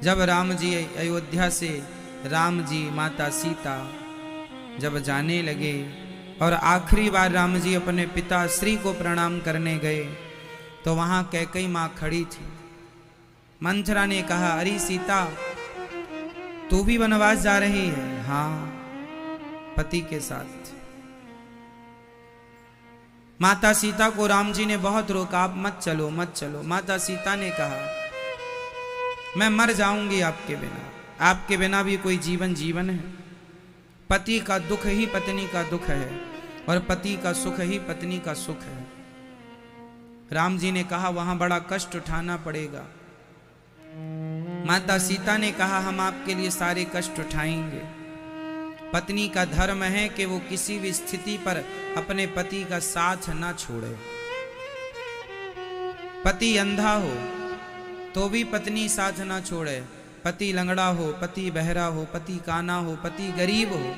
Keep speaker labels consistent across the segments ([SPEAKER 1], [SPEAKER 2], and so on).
[SPEAKER 1] जब राम जी अयोध्या से राम जी माता सीता जब जाने लगे और आखिरी बार राम जी अपने पिता श्री को प्रणाम करने गए तो वहां कैकेयी मां खड़ी थी। मंथरा ने कहा, अरे सीता तू भी वनवास जा रही है? हाँ, पति के साथ। माता सीता को राम जी ने बहुत रोका, आप मत चलो मत चलो। माता सीता ने कहा, मैं मर जाऊंगी आपके बिना, आपके बिना भी कोई जीवन जीवन है। पति का दुख ही पत्नी का दुख है और पति का सुख ही पत्नी का सुख है। राम जी ने कहा, वहां बड़ा कष्ट उठाना पड़ेगा। माता सीता ने कहा, हम आपके लिए सारे कष्ट उठाएंगे। पत्नी का धर्म है कि वो किसी भी स्थिति पर अपने पति का साथ ना छोड़े। पति अंधा हो तो भी पत्नी साथ ना छोड़े, पति लंगड़ा हो, पति बहरा हो, पति काना हो, पति गरीब हो,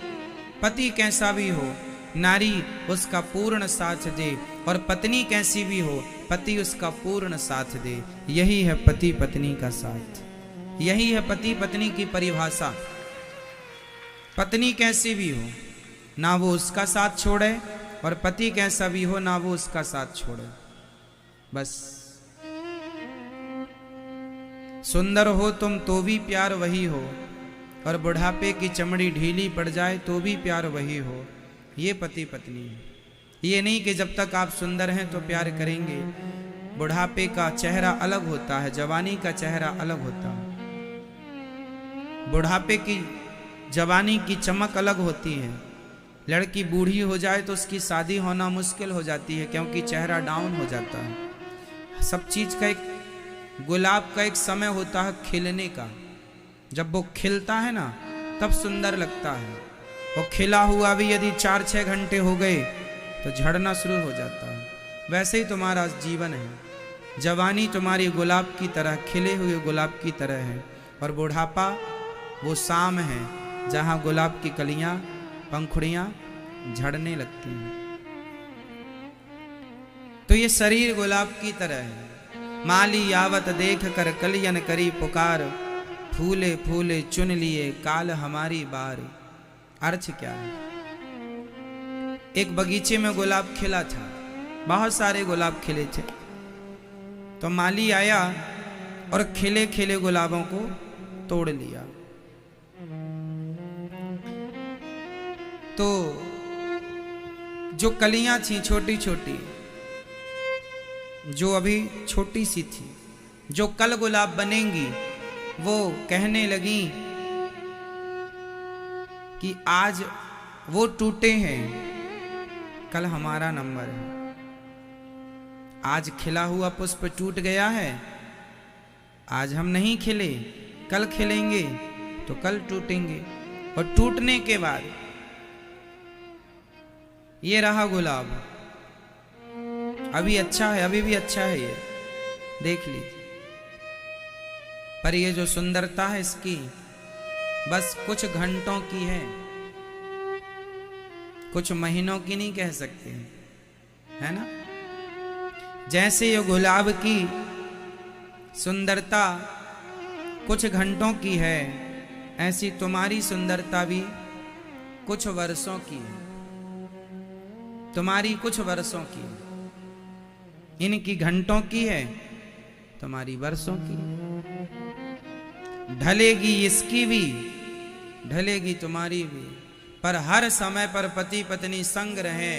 [SPEAKER 1] पति कैसा भी हो, नारी उसका पूर्ण साथ दे और पत्नी कैसी भी हो, पति उसका पूर्ण साथ दे। यही है पति पत्नी का साथ, यही है पति पत्नी की परिभाषा। पत्नी कैसी भी हो ना वो उसका साथ छोड़े और पति कैसा भी हो ना वो उसका साथ छोड़े। बस सुंदर हो तुम तो भी प्यार वही हो और बुढ़ापे की चमड़ी ढीली पड़ जाए तो भी प्यार वही हो। ये पति पत्नी है। ये नहीं कि जब तक आप सुंदर हैं तो प्यार करेंगे। बुढ़ापे का चेहरा अलग होता है, जवानी का चेहरा अलग होता है। बुढ़ापे की जवानी की चमक अलग होती है। लड़की बूढ़ी हो जाए तो उसकी शादी होना मुश्किल हो जाती है क्योंकि चेहरा डाउन हो जाता है। सब चीज का एक गुलाब का एक समय होता है खिलने का। जब वो खिलता है ना तब सुंदर लगता है। वो खिला हुआ भी यदि 4-6 घंटे हो गए तो झड़ना शुरू हो जाता है। वैसे ही तुम्हारा जीवन है। जवानी तुम्हारी गुलाब की तरह, खिले हुए गुलाब की तरह है और बुढ़ापा वो शाम है जहां गुलाब की कलियां पंखुड़ियां झड़ने लगती हैं। तो ये शरीर गुलाब की तरह है। माली यावत देख कर कलियन करी पुकार, फूले फूले चुन लिए काल हमारी बार। अर्थ क्या है? एक बगीचे में गुलाब खिला था, बहुत सारे गुलाब खिले थे। तो माली आया और खिले खिले गुलाबों को तोड़ लिया। तो जो कलियां थी छोटी छोटी, जो अभी छोटी सी थी, जो कल गुलाब बनेंगी, वो कहने लगी कि आज वो टूटे हैं, कल हमारा नंबर है। आज खिला हुआ पुष्प टूट गया है, आज हम नहीं खिले, कल खिलेंगे तो कल टूटेंगे। और टूटने के बाद ये रहा गुलाब, अभी अच्छा है, अभी भी अच्छा है, ये देख लीजिए। पर ये जो सुंदरता है इसकी बस कुछ घंटों की है, कुछ महीनों की नहीं कह सकते, है ना। जैसे ये गुलाब की सुंदरता कुछ घंटों की है, ऐसी तुम्हारी सुंदरता भी कुछ वर्षों की है। तुम्हारी कुछ वर्षों की है, इनकी घंटों की है, तुम्हारी वर्षों की। ढलेगी इसकी भी, ढलेगी तुम्हारी भी, पर हर समय पर पति पत्नी संग रहे,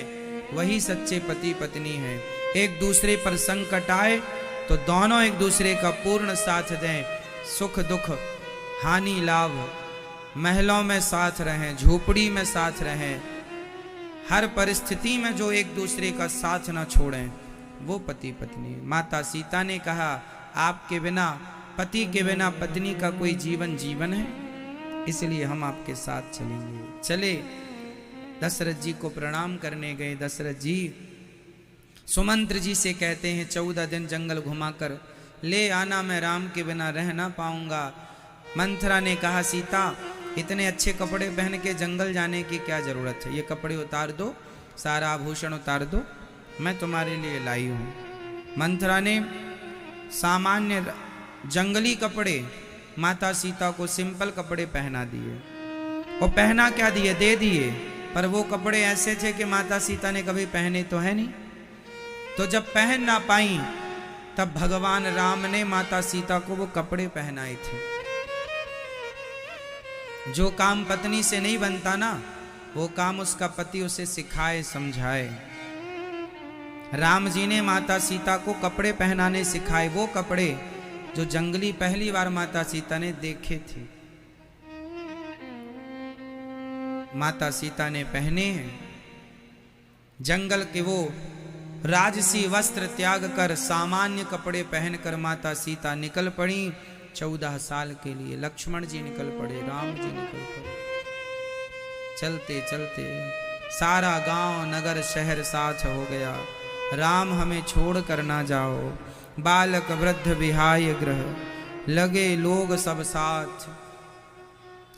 [SPEAKER 1] वही सच्चे पति पत्नी है। एक दूसरे पर संकट आए तो दोनों एक दूसरे का पूर्ण साथ दें। सुख दुख हानि लाभ, महलों में साथ रहें, झोपड़ी में साथ रहें, हर परिस्थिति में जो एक दूसरे का साथ ना छोड़ें, वो पति पत्नी। माता सीता ने कहा, आपके बिना, पति के बिना पत्नी का कोई जीवन जीवन है, इसलिए हम आपके साथ चलेंगे। चले दशरथ जी को प्रणाम करने गए। दशरथ जी सुमंत्र जी से कहते हैं, 14 दिन जंगल घुमाकर ले आना, मैं राम के बिना रह ना पाऊंगा। मंथरा ने कहा, सीता इतने अच्छे कपड़े पहन के जंगल जाने की क्या जरूरत है, ये कपड़े उतार दो, सारा आभूषण उतार दो, मैं तुम्हारे लिए लाई हूं। मंथरा ने सामान्य जंगली कपड़े माता सीता को सिंपल कपड़े पहना दिए। और पहना क्या दिए, दे दिए, पर वो कपड़े ऐसे थे कि माता सीता ने कभी पहने तो है नहीं। तो जब पहन ना पाई तब भगवान राम ने माता सीता को वो कपड़े पहनाए थे। जो काम पत्नी से नहीं बनता ना, वो काम उसका पति उसे सिखाए समझाए। राम जी ने माता सीता को कपड़े पहनाने सिखाए, वो कपड़े जो जंगली पहली बार माता सीता ने देखे थे। माता सीता ने पहने हैं। जंगल के वो राजसी वस्त्र त्याग कर सामान्य कपड़े पहनकर माता सीता निकल पड़ी 14 साल के लिए। लक्ष्मण जी निकल पड़े, राम जी निकल पड़े। चलते चलते सारा गांव नगर शहर साथ हो गया। राम हमें छोड़ कर ना जाओ, बालक वृद्ध विहाय गृह, लगे लोग सब साथ,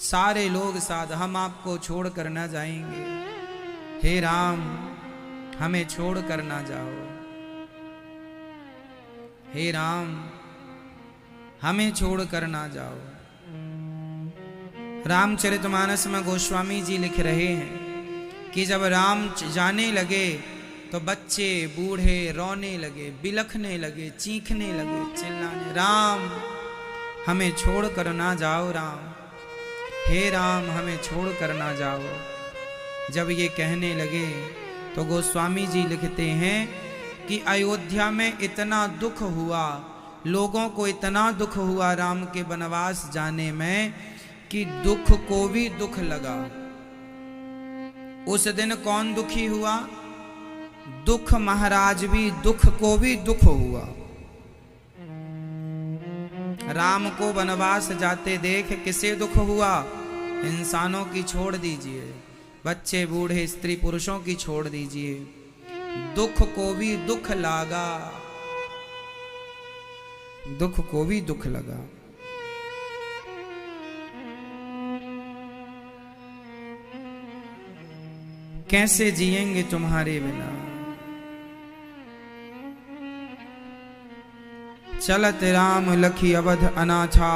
[SPEAKER 1] सारे लोग साथ, हम आपको छोड़ कर ना जाएंगे। हे राम हमें छोड़ कर ना जाओ, हे राम हमें छोड़ कर ना जाओ। रामचरितमानस में गोस्वामी जी लिख रहे हैं कि जब राम जाने लगे तो बच्चे बूढ़े रोने लगे, बिलखने लगे, चीखने लगे, चिल्लाने, राम हमें छोड़ कर ना जाओ, राम हे राम हमें छोड़ कर ना जाओ। जब ये कहने लगे तो गोस्वामी जी लिखते हैं कि अयोध्या में इतना दुख हुआ, लोगों को इतना दुख हुआ राम के वनवास जाने में कि दुख को भी दुख लगा। उस दिन कौन दुखी हुआ? दुख महाराज भी, दुख को भी दुख हुआ। राम को वनवास जाते देख किसे दुख हुआ? इंसानों की छोड़ दीजिए, बच्चे बूढ़े स्त्री पुरुषों की छोड़ दीजिए, दुख को भी दुख लगा, दुख को भी दुख लगा। कैसे जिएंगे तुम्हारे बिना? चलत राम लखी अवध अनाथा।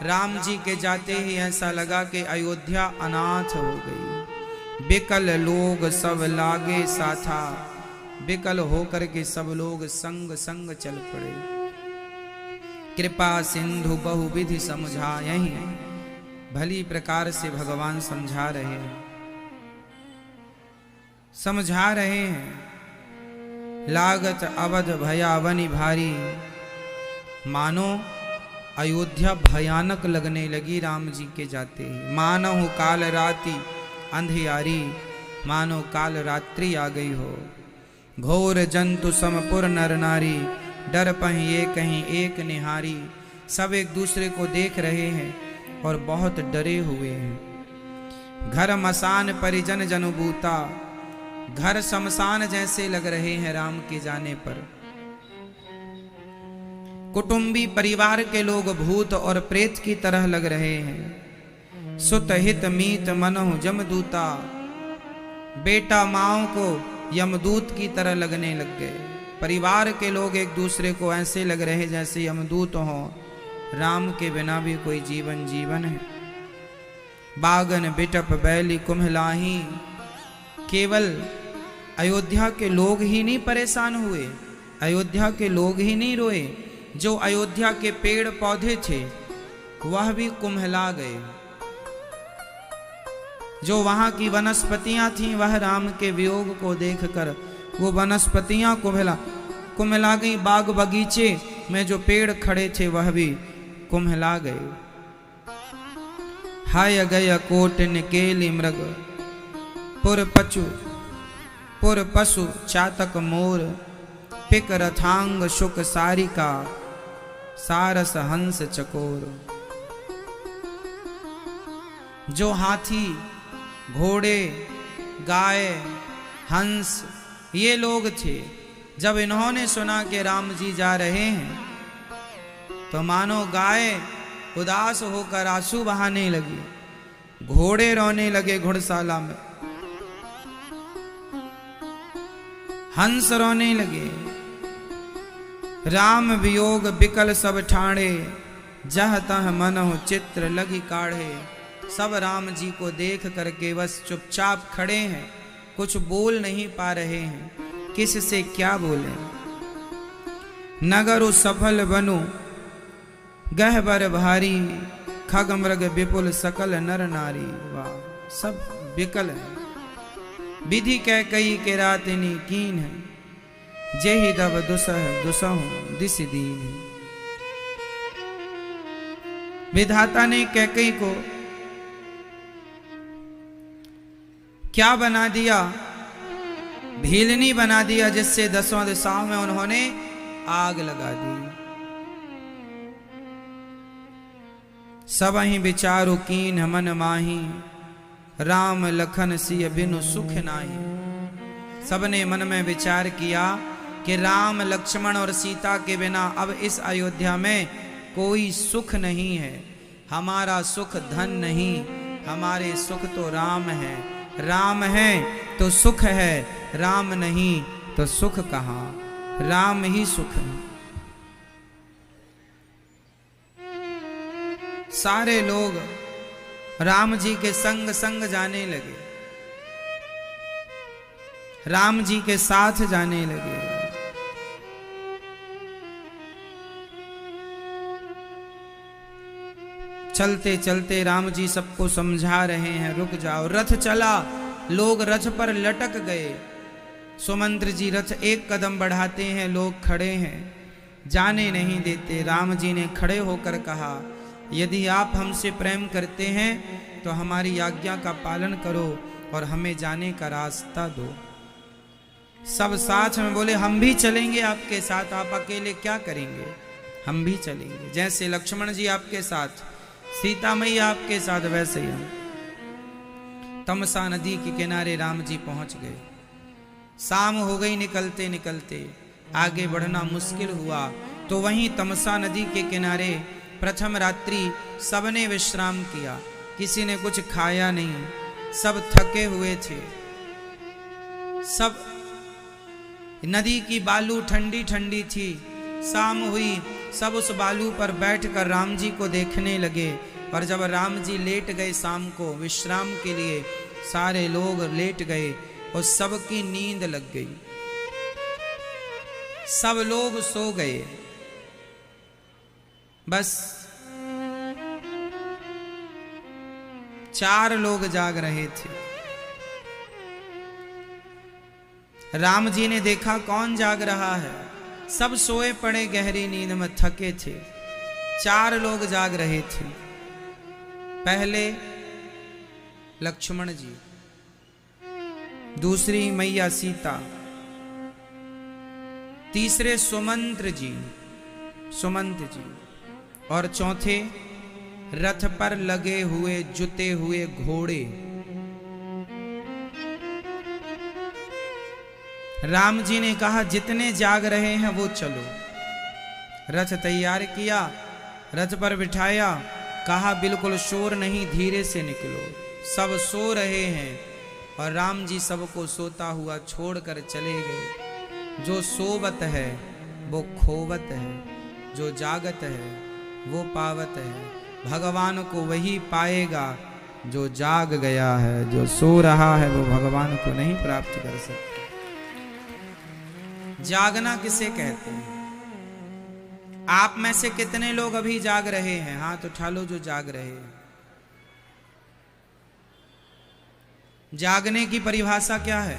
[SPEAKER 1] राम जी के जाते ही ऐसा लगा कि अयोध्या अनाथ हो गई। बिकल लोग सब लागे साथा, बिकल होकर के सब लोग संग संग चल पड़े। कृपा सिंधु बहुविधि समझा, यही भली प्रकार से भगवान समझा रहे हैं, समझा रहे हैं। लागत अवध भयावनी भारी, मानो अयोध्या भयानक लगने लगी राम जी के जाते ही। मानो काल राति अंधियारी, मानो काल रात्रि आ गई हो। घोर जंतु समपुर नर नारी, डर पहीं ये कहीं एक निहारी। सब एक दूसरे को देख रहे हैं और बहुत डरे हुए हैं। घर मसान परिजन जनबूता, घर शमशान जैसे लग रहे हैं राम के जाने पर। कुटुंबी परिवार के लोग भूत और प्रेत की तरह लग रहे हैं। सुत हित मीत मनहु जमदूता, बेटा माओ को यमदूत की तरह लगने लग गए। परिवार के लोग एक दूसरे को ऐसे लग रहे जैसे यमदूत हो। राम के बिना भी कोई जीवन जीवन है। बागन बिटप बैली कुम्हलाही, केवल अयोध्या के लोग ही नहीं परेशान हुए, अयोध्या के लोग ही नहीं रोए, जो अयोध्या के पेड़ पौधे थे वह भी कुम्हला गए। जो वहां की वनस्पतियां थीं वह राम के वियोग को देखकर वो वनस्पतियां कुम्हला गई। बाग बगीचे में जो पेड़ खड़े थे वह भी कुम्हला गए। हाय गय कोट निकेली मृग, पुर पशु चातक मोर, पिक रथांग शुक सारिका, सारस हंस चकोर। जो हाथी घोड़े गाय हंस ये लोग थे, जब इन्होंने सुना कि राम जी जा रहे हैं तो मानो गाय उदास होकर आंसू बहाने लगी, घोड़े रोने लगे घुड़शाला में, हंस रोने लगे। राम वियोग बिकल सब ठाणे, जह तह मनहु चित्र लगी काढ़े। सब राम जी को देख करके बस चुपचाप खड़े हैं, कुछ बोल नहीं पा रहे हैं, किस से क्या बोले। नगरु सफल बनु गहबर भारी, खग मृग विपुल सकल नर नारी। वाह, सब विकल है। विधि कह कई के रातिनी कीन है, जेहि दब दुसह दुसहु दिस दीन। विधाता ने कैकई को क्या बना दिया, भीलनी बना दिया, जिससे दसों दिशाओं में उन्होंने आग लगा दी। सबहि विचारु कीन मन माही, राम लखन सिय बिनु सुख नाही। सबने मन में विचार किया कि राम लक्ष्मण और सीता के बिना अब इस अयोध्या में कोई सुख नहीं है। हमारा सुख धन नहीं, हमारे सुख तो राम है। राम है तो सुख है, राम नहीं तो सुख कहाँ, राम ही सुख है। सारे लोग राम जी के संग संग जाने लगे, राम जी के साथ जाने लगे। चलते चलते राम जी सबको समझा रहे हैं, रुक जाओ। रथ चला, लोग रथ पर लटक गए। सुमंत्र जी रथ एक कदम बढ़ाते हैं, लोग खड़े हैं, जाने नहीं देते। राम जी ने खड़े होकर कहा, यदि आप हमसे प्रेम करते हैं तो हमारी आज्ञा का पालन करो और हमें जाने का रास्ता दो। सब साथ में बोले, हम भी चलेंगे आपके साथ, आप अकेले क्या करेंगे, हम भी चलेंगे। जैसे लक्ष्मण जी आपके साथ, सीता मैया आपके साथ, वैसे ही हम। तमसा नदी के किनारे राम जी पहुंच गए। शाम हो गई, निकलते निकलते आगे बढ़ना मुश्किल हुआ तो वहीं तमसा नदी के किनारे प्रथम रात्रि सबने विश्राम किया। किसी ने कुछ खाया नहीं, सब थके हुए थे। सब नदी की बालू ठंडी ठंडी थी। शाम हुई, सब उस बालू पर बैठकर राम जी को देखने लगे। और जब राम जी लेट गए शाम को विश्राम के लिए, सारे लोग लेट गए और सबकी नींद लग गई, सब लोग सो गए। बस 4 लोग जाग रहे थे। राम जी ने देखा कौन जाग रहा है, सब सोए पड़े गहरी नींद में, थके थे। 4 लोग जाग रहे थे। पहले लक्ष्मण जी, दूसरी मैया सीता, तीसरे सुमंत जी, और चौथे रथ पर लगे हुए जुते हुए घोड़े। राम जी ने कहा, जितने जाग रहे हैं वो चलो। रथ तैयार किया, रथ पर बिठाया, कहा बिल्कुल शोर नहीं, धीरे से निकलो। सब सो रहे हैं और राम जी सबको सोता हुआ छोड़कर चले गए। जो सोवत है वो खोवत है, जो जागत है वो पावत है। भगवान को वही पाएगा जो जाग गया है, जो सो रहा है वो भगवान को नहीं प्राप्त कर सकता। जागना किसे कहते हैं? आप में से कितने लोग अभी जाग रहे हैं? हाथ उठा लो जो जाग रहे हैं। जागने की परिभाषा क्या है?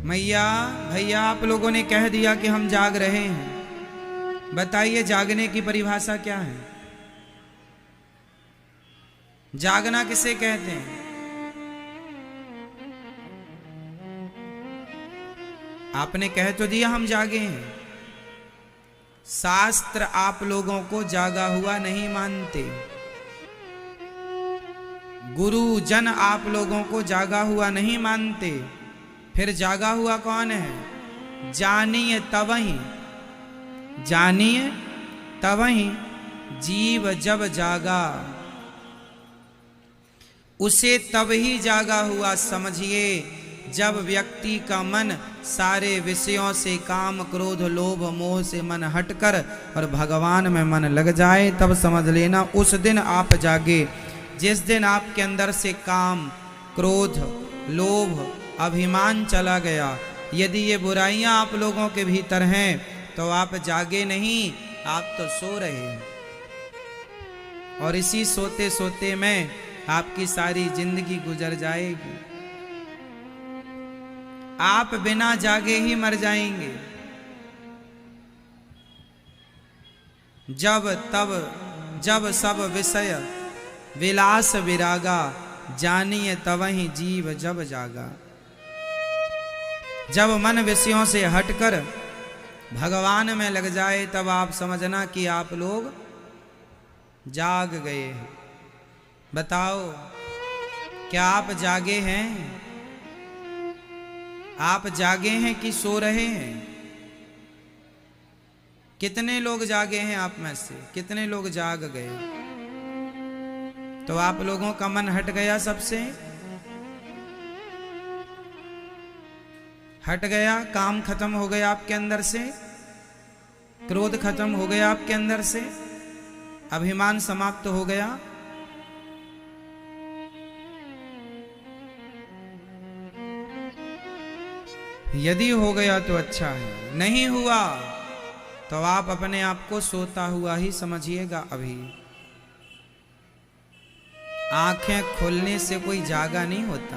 [SPEAKER 1] मैया भैया आप लोगों ने कह दिया कि हम जाग रहे हैं, बताइए जागने की परिभाषा क्या है? जागना किसे कहते हैं? आपने कह तो दिया हम जागे हैं। शास्त्र आप लोगों को जागा हुआ नहीं मानते, गुरुजन आप लोगों को जागा हुआ नहीं मानते। फिर जागा हुआ कौन है? जानिए तवहीं, जानिए तवहीं जीव जब जागा, उसे तब ही जागा हुआ समझिए जब व्यक्ति का मन सारे विषयों से, काम क्रोध लोभ मोह से मन हटकर और भगवान में मन लग जाए, तब समझ लेना उस दिन आप जागे। जिस दिन आपके अंदर से काम क्रोध लोभ अभिमान चला गया, यदि ये बुराइयां आप लोगों के भीतर हैं, तो आप जागे नहीं, आप तो सो रहे हैं। और इसी सोते सोते में आपकी सारी जिंदगी गुजर जाएगी। आप बिना जागे ही मर जाएंगे। जब तब जब सब विषय विलास विरागा, जानिए तवहि जीव जब जागा। जब मन विषयों से हटकर भगवान में लग जाए, तब आप समझना कि आप लोग जाग गए हैं। बताओ, क्या आप जागे हैं? आप जागे हैं कि सो रहे हैं? कितने लोग जागे हैं आप में से? कितने लोग जाग गए? तो आप लोगों का मन हट गया, सबसे हट गया, काम खत्म हो गया आपके अंदर से, क्रोध खत्म हो गया आपके अंदर से, अभिमान समाप्त हो गया। यदि हो गया तो अच्छा है, नहीं हुआ तो आप अपने आप को सोता हुआ ही समझिएगा। अभी आंखें खोलने से कोई जागा नहीं होता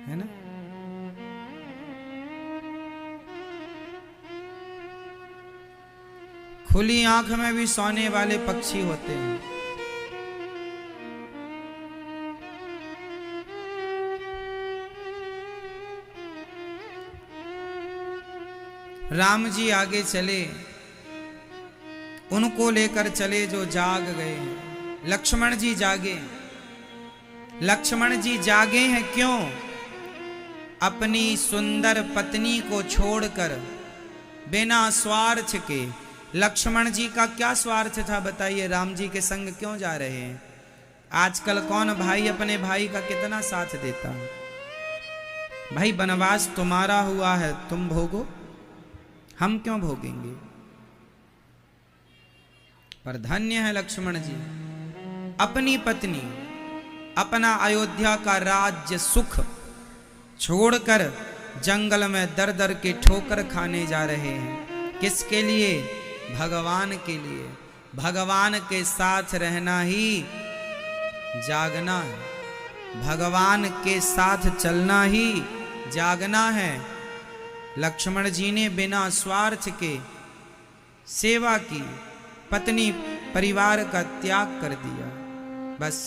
[SPEAKER 1] है ना। खुली आंख में भी सोने वाले पक्षी होते हैं। राम जी आगे चले, उनको लेकर चले जो जाग गए हैं। लक्ष्मण जी जागे। लक्ष्मण जी जागे हैं क्यों? अपनी सुंदर पत्नी को छोड़कर बिना स्वार्थ के। लक्ष्मण जी का क्या स्वार्थ था बताइए? राम जी के संग क्यों जा रहे हैं? आजकल कौन भाई अपने भाई का कितना साथ देता है? भाई वनवास तुम्हारा हुआ है, तुम भोगो, हम क्यों भोगेंगे? पर धन्य है लक्ष्मण जी, अपनी पत्नी, अपना अयोध्या का राज्य सुख छोड़कर जंगल में दर दर के ठोकर खाने जा रहे हैं। किसके लिए? भगवान के लिए। भगवान के साथ रहना ही जागना है, भगवान के साथ चलना ही जागना है। लक्ष्मण जी ने बिना स्वार्थ के सेवा की, पत्नी परिवार का त्याग कर दिया। बस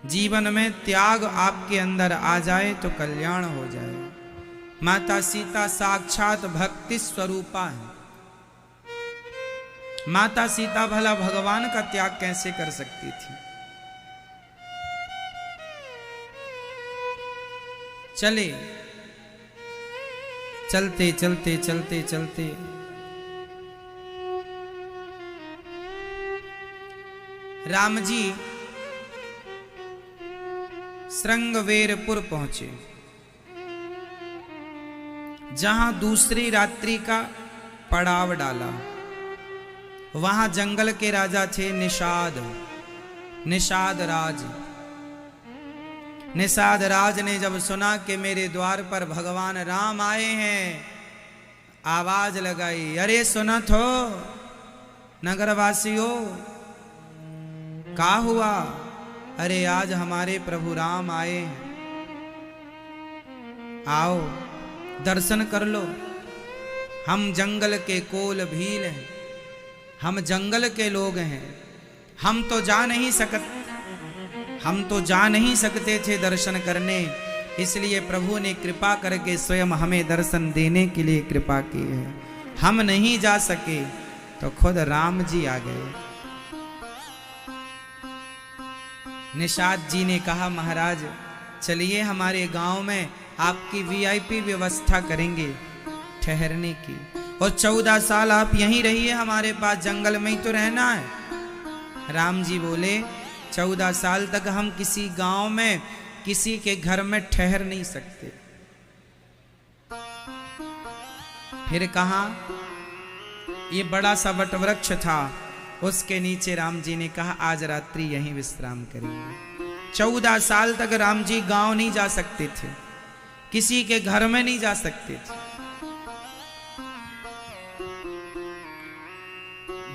[SPEAKER 1] जीवन में त्याग आपके अंदर आ जाए तो कल्याण हो जाए। माता सीता साक्षात भक्ति स्वरूपा है। माता सीता भला भगवान का त्याग कैसे कर सकती थी? चले, चलते चलते चलते चलते राम जी श्रृंगवेरपुर पहुंचे, जहां दूसरी रात्रि का पड़ाव डाला। वहां जंगल के राजा थे निषाद, निषाद राज। निषाद राज ने जब सुना कि मेरे द्वार पर भगवान राम आए हैं, आवाज लगाई, अरे सुनत हो नगरवासियों, का हुआ? अरे आज हमारे प्रभु राम आए हैं, आओ दर्शन कर लो। हम जंगल के कोल भील हैं, हम जंगल के लोग हैं, हम तो जा नहीं सकते थे दर्शन करने, इसलिए प्रभु ने कृपा करके स्वयं हमें दर्शन देने के लिए कृपा की है। हम नहीं जा सके तो खुद राम जी आ गए। निषाद जी ने कहा, महाराज चलिए हमारे गांव में आपकी वीआईपी व्यवस्था करेंगे ठहरने की, और 14 साल आप यहीं रहिए हमारे पास, जंगल में ही तो रहना है। राम जी बोले, 14 साल तक हम किसी गांव में किसी के घर में ठहर नहीं सकते। फिर कहा, ये बड़ा सा वटवृक्ष था, उसके नीचे राम जी ने कहा आज रात्रि यहीं विश्राम करेंगे। 14 साल तक राम जी गांव नहीं जा सकते थे, किसी के घर में नहीं जा सकते थे।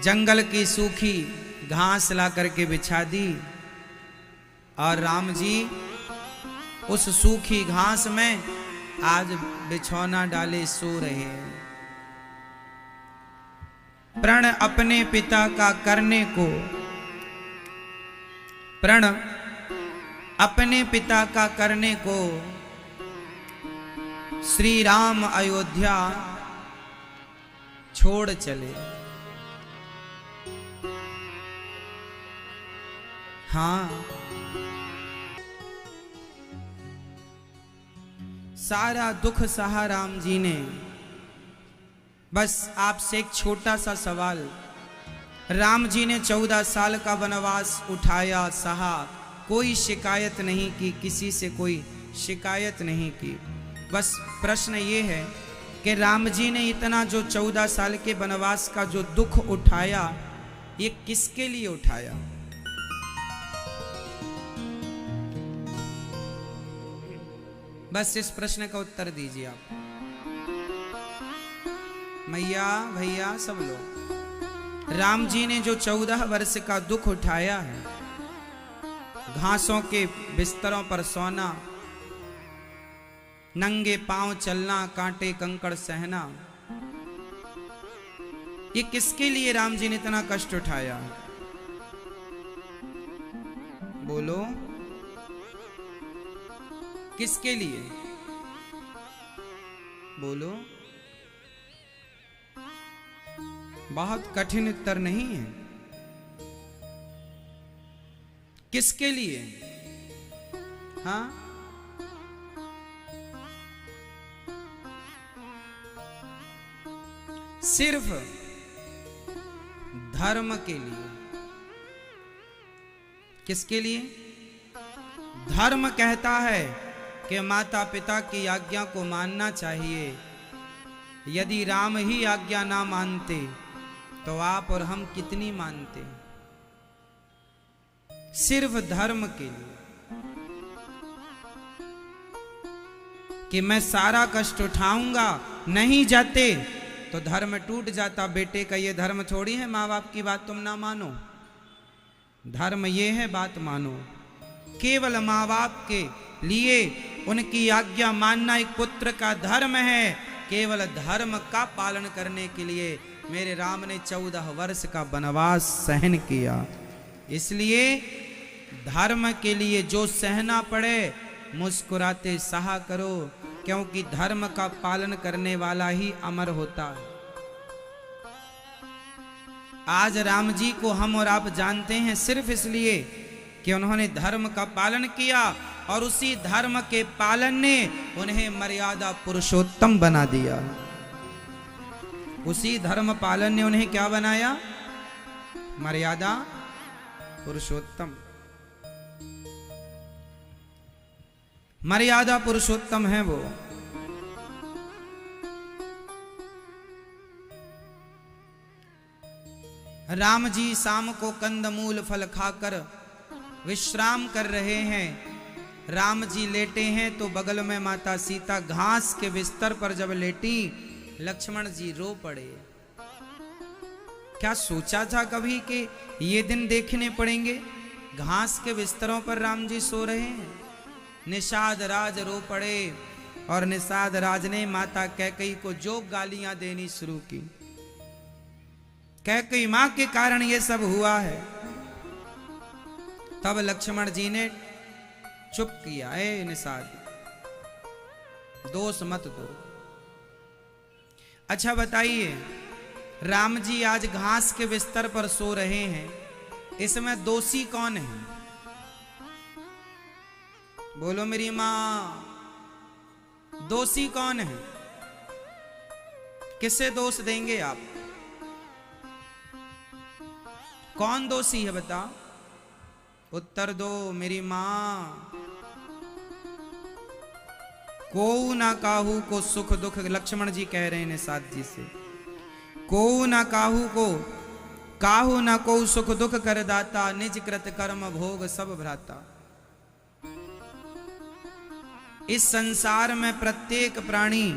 [SPEAKER 1] जंगल की सूखी घास ला करके बिछा दी और राम जी उस सूखी घास में आज बिछौना डाले सो रहे हैं। प्रण अपने पिता का करने को, प्रण अपने पिता का करने को श्री राम अयोध्या छोड़ चले। हाँ, सारा दुख सहा राम जी ने। बस आपसे एक छोटा सा सवाल, राम जी ने 14 साल का वनवास उठाया, सहा, कोई शिकायत नहीं की, किसी से कोई शिकायत नहीं की। बस प्रश्न ये है कि राम जी ने इतना जो 14 साल के वनवास का जो दुख उठाया, ये किसके लिए उठाया? बस इस प्रश्न का उत्तर दीजिए आप। मैया भैया सब लोग, राम जी ने जो 14 वर्ष का दुख उठाया है, घासों के बिस्तरों पर सोना, नंगे पांव चलना, कांटे कंकड़ सहना, ये किसके लिए राम जी ने इतना कष्ट उठाया? बोलो, किसके लिए? बोलो। बहुत कठिन उत्तर नहीं है। किसके लिए? हाँ, सिर्फ धर्म के लिए। किसके लिए? धर्म कहता है कि माता पिता की आज्ञा को मानना चाहिए। यदि राम ही आज्ञा ना मानते तो आप और हम कितनी मानते? सिर्फ धर्म के लिए, कि मैं सारा कष्ट उठाऊंगा, नहीं जाते तो धर्म टूट जाता। बेटे का ये धर्म थोड़ी है माँ बाप की बात तुम ना मानो। धर्म ये है बात मानो। केवल माँ बाप के लिए उनकी आज्ञा मानना एक पुत्र का धर्म है। केवल धर्म का पालन करने के लिए मेरे राम ने 14 वर्ष का वनवास सहन किया। इसलिए धर्म के लिए जो सहना पड़े मुस्कुराते सहा करो, क्योंकि धर्म का पालन करने वाला ही अमर होता है। आज राम जी को हम और आप जानते हैं सिर्फ इसलिए कि उन्होंने धर्म का पालन किया, और उसी धर्म के पालन ने उन्हें मर्यादा पुरुषोत्तम बना दिया। उसी धर्म पालन ने उन्हें क्या बनाया? मर्यादा पुरुषोत्तम। मर्यादा पुरुषोत्तम है वो। राम जी शाम को कंदमूल फल खाकर विश्राम कर रहे हैं। राम जी लेटे हैं तो बगल में माता सीता घास के बिस्तर पर जब लेटी, लक्ष्मण जी रो पड़े। क्या सोचा था कभी कि ये दिन देखने पड़ेंगे? घास के बिस्तरों पर राम जी सो रहे हैं। निषाद राज रो पड़े, और निषाद राज ने माता कैकेयी को जो गालियां देनी शुरू की। कैकेयी मां के कारण ये सब हुआ है। तब लक्ष्मण जी ने चुप किया, ए निषाद, दोष मत दो। अच्छा बताइए, राम जी आज घास के बिस्तर पर सो रहे हैं, इसमें दोषी कौन है? बोलो मेरी मां, दोषी कौन है? किसे दोष देंगे आप? कौन दोषी है बताओ? उत्तर दो मेरी मां। को ना काहू को सुख दुख, लक्ष्मण जी कह रहे हैं निषाद जी से, को ना काहू को, काहू ना को सुख दुख कर दाता, निज कृत कर्म भोग सब भ्राता। इस संसार में प्रत्येक प्राणी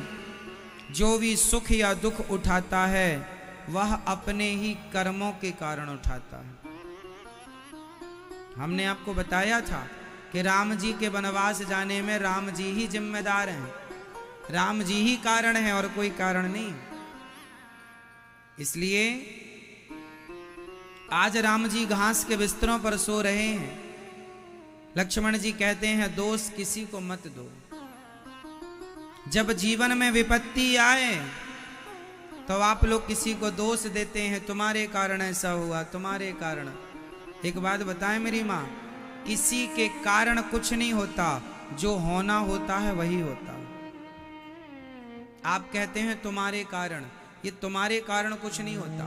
[SPEAKER 1] जो भी सुख या दुख उठाता है वह अपने ही कर्मों के कारण उठाता है। हमने आपको बताया था कि राम जी के वनवास जाने में राम जी ही जिम्मेदार हैं, राम जी ही कारण है और कोई कारण नहीं। इसलिए आज राम जी घास के बिस्तरों पर सो रहे हैं। लक्ष्मण जी कहते हैं दोष किसी को मत दो। जब जीवन में विपत्ति आए तो आप लोग किसी को दोष देते हैं, तुम्हारे कारण ऐसा हुआ, तुम्हारे कारण। एक बात बताएं मेरी माँ, किसी के कारण कुछ नहीं होता, जो होना होता है वही होता। आप कहते हैं तुम्हारे कारण, ये तुम्हारे कारण कुछ नहीं होता,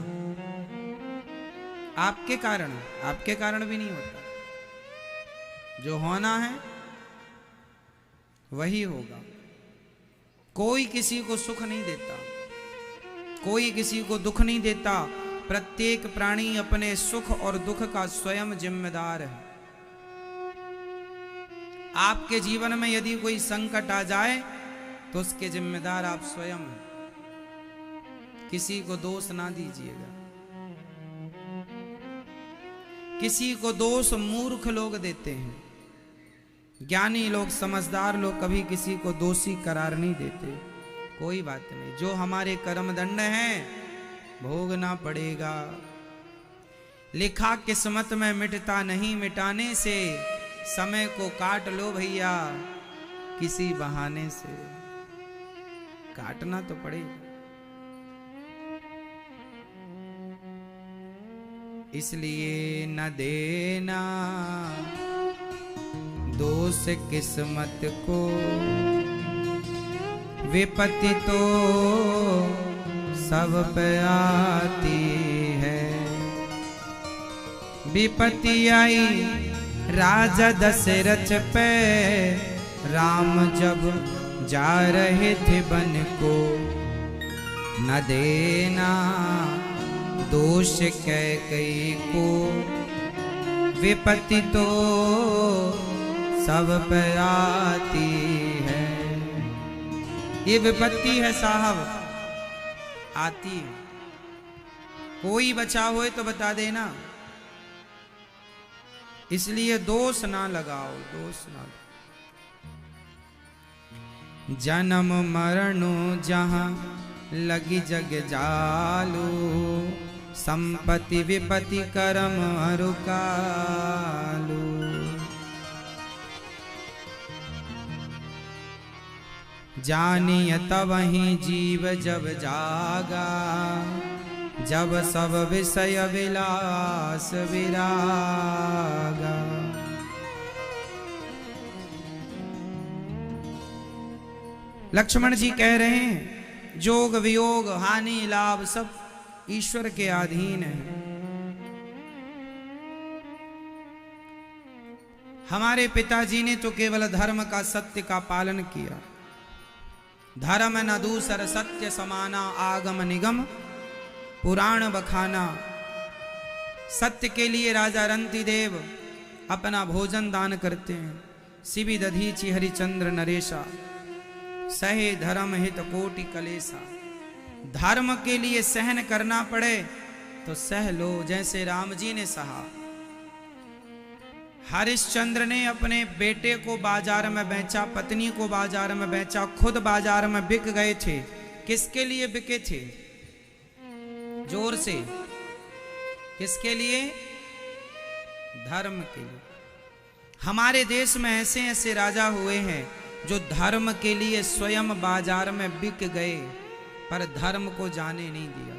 [SPEAKER 1] आपके कारण भी नहीं होता। जो होना है वही होगा। कोई किसी को सुख नहीं देता, कोई किसी को दुख नहीं देता। प्रत्येक प्राणी अपने सुख और दुख का स्वयं जिम्मेदार है। आपके जीवन में यदि कोई संकट आ जाए तो उसके जिम्मेदार आप स्वयं हैं। किसी को दोष ना दीजिएगा। किसी को दोष मूर्ख लोग देते हैं, ज्ञानी लोग, समझदार लोग कभी किसी को दोषी करार नहीं देते। कोई बात नहीं, जो हमारे कर्म दंड हैं भोगना पड़ेगा। लिखा किस्मत में मिटता नहीं, मिटाने से समय को काट लो भैया, किसी बहाने से काटना तो पड़ेगा। इसलिए न देना दोष किस्मत को, विपत्ति तो सब पे आती है। विपत्ति आई राजा दशरथ पे, राम जब जा रहे थे वन को। न देना दोष कैकेयी को, विपत्ति तो सब पे आती है। ये विपत्ति है साहब, आती है। कोई बचा होए तो बता देना। इसलिए दोष ना लगाओ, दोष ना लगाओ। जन्म मरणो जहां लगी जग जालू, संपत्ति विपत्ति कर्म रुकालू। जानिय तबहि जीव जब जागा, जब सब विषय विलास विरागा। लक्ष्मण जी कह रहे हैं जोग वियोग हानि लाभ सब ईश्वर के अधीन है। हमारे पिताजी ने तो केवल धर्म का सत्य का पालन किया। धर्म न दूसर सत्य समाना, आगम निगम पुराण बखाना। सत्य के लिए राजा रंतिदेव अपना भोजन दान करते हैं। शिवि दधीचि हरिचंद्र नरेशा, सहे धर्म हित कोटि कलेसा। धर्म के लिए सहन करना पड़े तो सह लो, जैसे राम जी ने सहा। हरिश्चंद्र ने अपने बेटे को बाजार में बेचा, पत्नी को बाजार में बेचा, खुद बाजार में बिक गए थे। किसके लिए बिके थे? जोर से, किसके लिए? धर्म के लिए। हमारे देश में ऐसे ऐसे राजा हुए हैं जो धर्म के लिए स्वयं बाजार में बिक गए, पर धर्म को जाने नहीं दिया।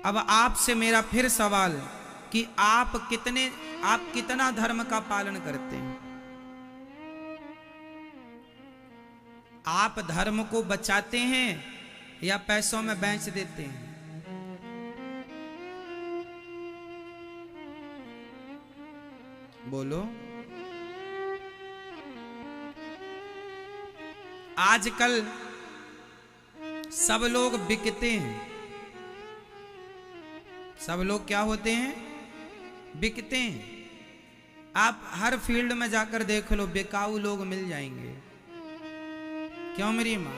[SPEAKER 1] अब आपसे मेरा फिर सवाल कि आप कितना धर्म का पालन करते हैं? आप धर्म को बचाते हैं या पैसों में बेच देते हैं? बोलो। आजकल सब लोग बिकते हैं। सब लोग क्या होते हैं? बिकते हैं। आप हर फील्ड में जाकर देख लो, बिकाऊ लोग मिल जाएंगे। क्यों मेरी मां?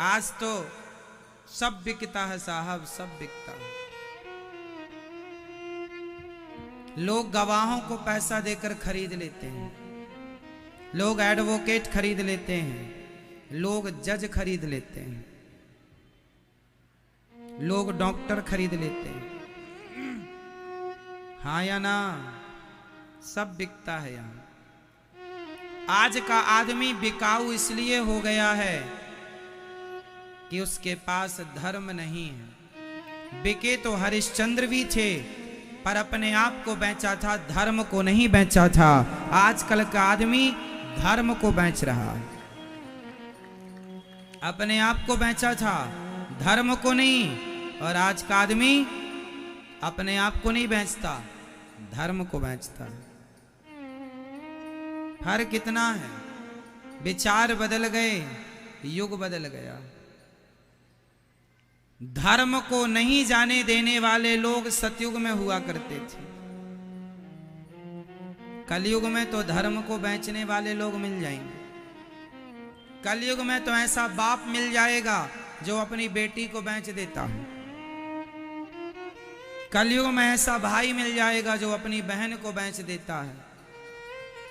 [SPEAKER 1] आज तो सब बिकता है साहब, सब बिकता है। लोग गवाहों को पैसा देकर खरीद लेते हैं, लोग एडवोकेट खरीद लेते हैं, लोग जज खरीद लेते हैं, लोग डॉक्टर खरीद लेते हैं। हाँ या ना? सब बिकता है यहां। आज का आदमी बिकाऊ इसलिए हो गया है कि उसके पास धर्म नहीं है। बिके तो हरिश्चंद्र भी थे, पर अपने आप को बेचा था, धर्म को नहीं बेचा था। आजकल का आदमी धर्म को बेच रहा है। अपने आप को बेचा था, धर्म को नहीं। और आज का आदमी अपने आप को नहीं बेचता, धर्म को बेचता है। फर्क कितना है? विचार बदल गए, युग बदल गया। धर्म को नहीं जाने देने वाले लोग सतयुग में हुआ करते थे। कलयुग में तो धर्म को बेचने वाले लोग मिल जाएंगे। कलयुग में तो ऐसा बाप मिल जाएगा जो अपनी बेटी को बेच देता है। कलयुग में ऐसा भाई मिल जाएगा जो अपनी बहन को बेच देता है।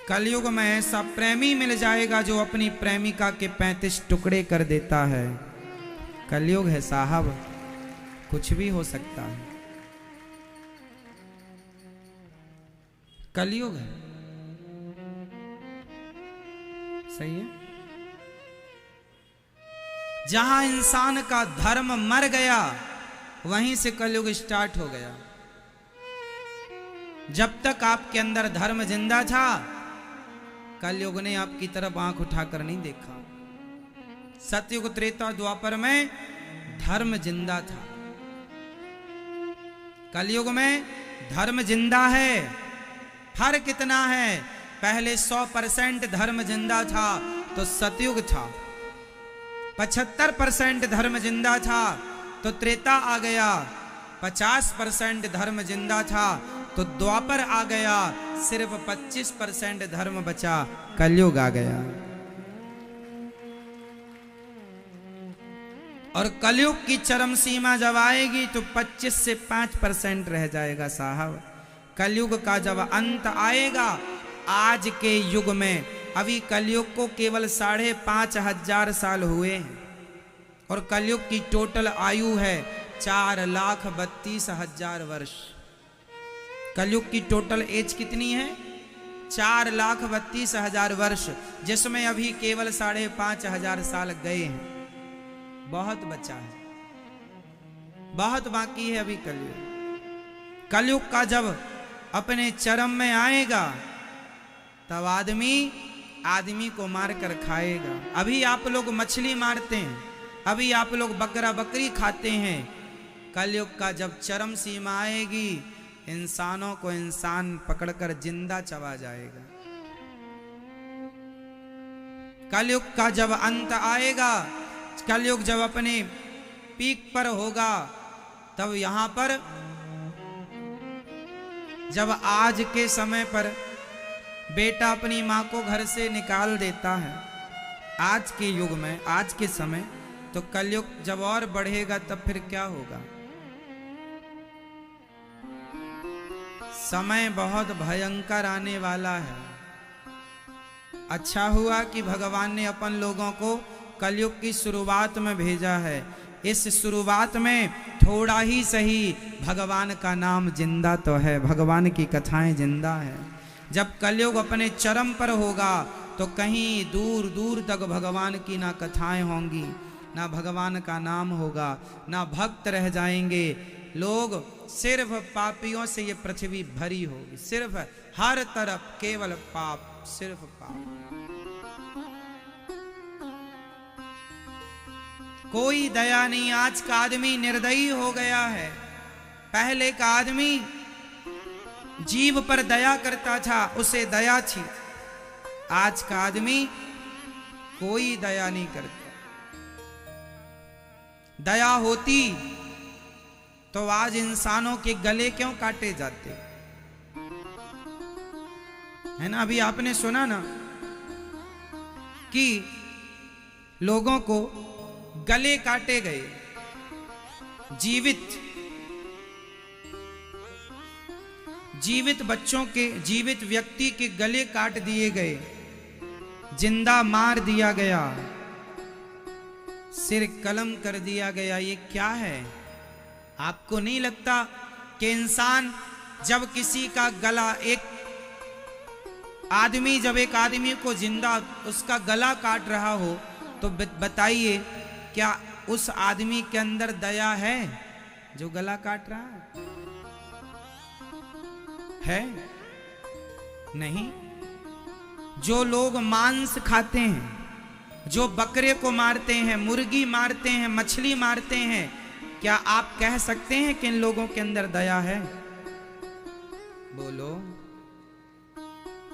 [SPEAKER 1] कलयुग में ऐसा प्रेमी मिल जाएगा जो अपनी प्रेमिका के 35 टुकड़े कर देता है। कलयुग है साहब, कुछ भी हो सकता है। कलयुग है, सही है। जहां इंसान का धर्म मर गया, वहीं से कलयुग स्टार्ट हो गया। जब तक आपके अंदर धर्म जिंदा था, कलयुग ने आपकी तरफ आंख उठाकर नहीं देखा। सतयुग, त्रेता, द्वापर में धर्म जिंदा था। कलयुग में धर्म जिंदा है। फर्क कितना है? पहले 100% धर्म जिंदा था तो सतयुग था, 75% धर्म जिंदा था तो त्रेता आ गया, 50% धर्म जिंदा था तो द्वापर आ गया, सिर्फ 25% धर्म बचा, कलयुग आ गया। और कलयुग की चरम सीमा जब आएगी तो 25 से 5% रह जाएगा साहब। कलयुग का जब अंत आएगा, आज के युग में, अभी कलयुग को केवल 5,500 साल हुए हैं और कलयुग की टोटल आयु है 4,32,000 वर्ष। कलयुग की टोटल एज कितनी है? 4,32,000 वर्ष, जिसमें अभी केवल 5,500 साल गए हैं। बहुत बचा है, बहुत बाकी है अभी कलयुग। कलयुग का जब अपने चरम में आएगा, तब आदमी को मार कर खाएगा। अभी आप लोग मछली मारते हैं, अभी आप लोग बकरा बकरी खाते हैं। कलयुग का जब चरम सीमा आएगी, इंसानों को इंसान पकड़कर जिंदा चबा जाएगा। कलयुग का जब अंत आएगा, कलयुग जब अपने पीक पर होगा, तब यहां पर जब आज के समय पर बेटा अपनी मां को घर से निकाल देता है, आज के युग में, आज के समय, तो कलयुग जब और बढ़ेगा तब फिर क्या होगा? समय बहुत भयंकर आने वाला है। अच्छा हुआ कि भगवान ने अपन लोगों को कलयुग की शुरुआत में भेजा है। इस शुरुआत में थोड़ा ही सही भगवान का नाम जिंदा तो है, भगवान की कथाएं जिंदा है। जब कलयुग अपने चरम पर होगा तो कहीं दूर दूर तक भगवान की ना कथाएं होंगी, ना भगवान का नाम होगा, ना भक्त रह जाएंगे। लोग सिर्फ पापियों से ये पृथ्वी भरी होगी, सिर्फ हर तरफ केवल पाप, सिर्फ पाप। कोई दया नहीं। आज का आदमी निर्दयी हो गया है। पहले का आदमी जीव पर दया करता था, उसे दया थी। आज का आदमी कोई दया नहीं करता। दया होती तो आज इंसानों के गले क्यों काटे जाते, है ना। अभी आपने सुना ना कि लोगों को गले काटे गए, जीवित बच्चों के, जीवित व्यक्ति के गले काट दिए गए, जिंदा मार दिया गया, सिर कलम कर दिया गया। ये क्या है? आपको नहीं लगता कि इंसान जब किसी का गला, एक आदमी जब एक आदमी को जिंदा उसका गला काट रहा हो तो बताइए क्या उस आदमी के अंदर दया है जो गला काट रहा है? नहीं। जो लोग मांस खाते हैं, जो बकरे को मारते हैं, मुर्गी मारते हैं, मछली मारते हैं, क्या आप कह सकते हैं कि इन लोगों के अंदर दया है? बोलो,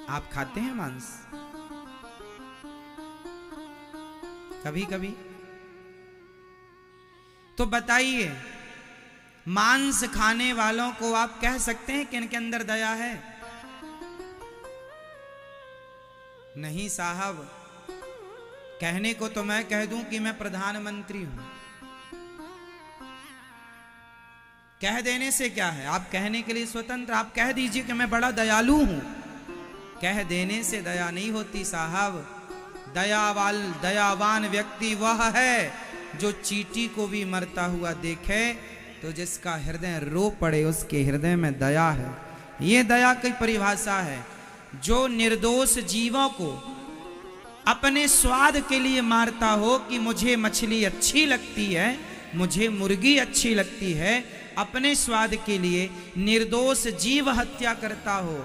[SPEAKER 1] आप खाते हैं मांस कभी कभी? तो बताइए, मांस खाने वालों को आप कह सकते हैं कि इनके अंदर दया है? नहीं साहब। कहने को तो मैं कह दूं कि मैं प्रधानमंत्री हूं, कह देने से क्या है? आप कहने के लिए स्वतंत्र, आप कह दीजिए कि मैं बड़ा दयालु हूं। कह देने से दया नहीं होती साहब। दयावान व्यक्ति वह है जो चींटी को भी मरता हुआ देखे तो जिसका हृदय रो पड़े, उसके हृदय में दया है। ये दया की परिभाषा है। जो निर्दोष जीवों को अपने स्वाद के लिए मारता हो कि मुझे मछली अच्छी लगती है, मुझे मुर्गी अच्छी लगती है, अपने स्वाद के लिए निर्दोष जीव हत्या करता हो,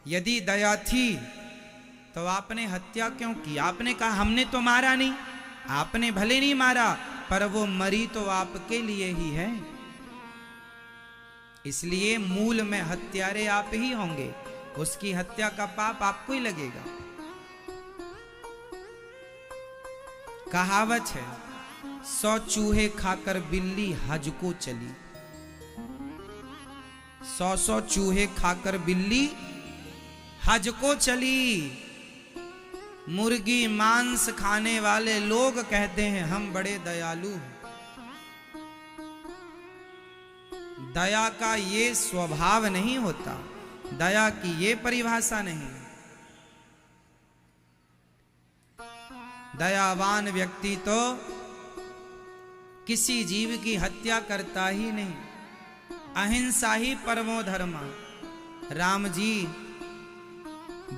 [SPEAKER 1] यदि दया थी तो आपने हत्या क्यों की? आपने कहा हमने तो मारा नहीं। आपने भले नहीं मारा, पर वो मरी तो आपके लिए ही है। इसलिए मूल में हत्यारे आप ही होंगे, उसकी हत्या का पाप आपको ही लगेगा। कहावत है, 100 चूहे खाकर बिल्ली हज को चली। 100 चूहे खाकर बिल्ली हज को चली। मुर्गी मांस खाने वाले लोग कहते हैं हम बड़े दयालु हैं। दया का ये स्वभाव नहीं होता, दया की ये परिभाषा नहीं। दयावान व्यक्ति तो किसी जीव की हत्या करता ही नहीं। अहिंसा ही परमो धर्म। राम जी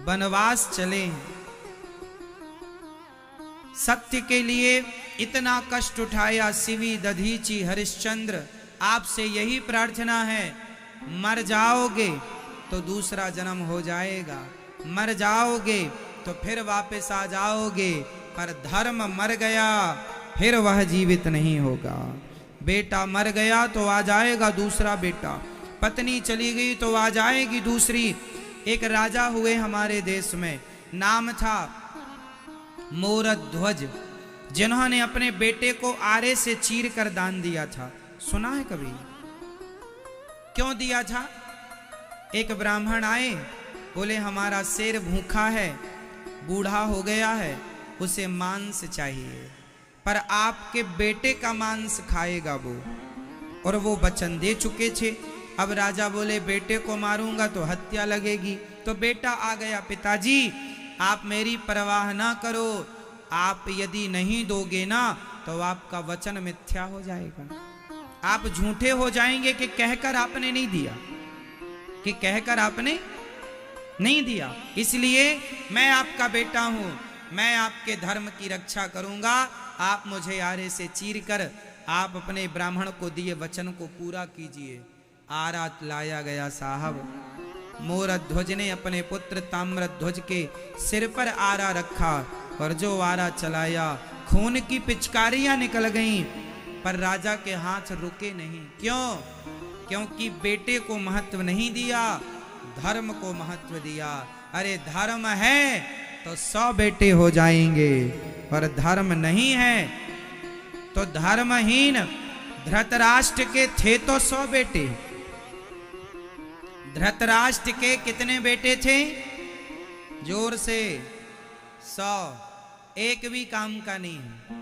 [SPEAKER 1] वनवास चले हैं, सत्य के लिए इतना कष्ट उठाया। शिवी दधीची हरिश्चंद्र, आपसे यही प्रार्थना है, मर जाओगे तो दूसरा जन्म हो जाएगा, मर जाओगे तो फिर वापस आ जाओगे, पर धर्म मर गया फिर वह जीवित नहीं होगा। बेटा मर गया तो आ जाएगा दूसरा बेटा, पत्नी चली गई तो आ जाएगी दूसरी। एक राजा हुए हमारे देश में, नाम था मोरध्वज, जिन्होंने अपने बेटे को आरे से चीर कर दान दिया था। सुना है कभी? क्यों दिया था? एक ब्राह्मण आए, बोले हमारा शेर भूखा है, बूढ़ा हो गया है, उसे मांस चाहिए, पर आपके बेटे का मांस खाएगा वो। और वो वचन दे चुके थे। अब राजा बोले बेटे को मारूंगा तो हत्या लगेगी। तो बेटा आ गया, पिताजी आप मेरी परवाह ना करो, आप यदि नहीं दोगे ना तो आपका वचन मिथ्या हो जाएगा, आप झूठे हो जाएंगे कि कहकर आपने नहीं दिया, कि कहकर आपने नहीं दिया। इसलिए मैं आपका बेटा हूं, मैं आपके धर्म की रक्षा करूंगा। आप मुझे आरे से चीर कर आप अपने ब्राह्मण को दिए वचन को पूरा कीजिए। आरा लाया गया साहब। मोरध्वज ने अपने पुत्र ताम्रध्वज के सिर पर आरा रखा और जो आरा चलाया खून की पिचकारियां निकल गईं, पर राजा के हाथ रुके नहीं। क्यों? क्योंकि बेटे को महत्व नहीं दिया, धर्म को महत्व दिया। अरे धर्म है तो 100 बेटे हो जाएंगे, और धर्म नहीं है तो धर्महीन। धृतराष्ट्र के थे तो 100 बेटे। धृतराष्ट्र के कितने बेटे थे? जोर से 100। एक भी काम का नहीं है।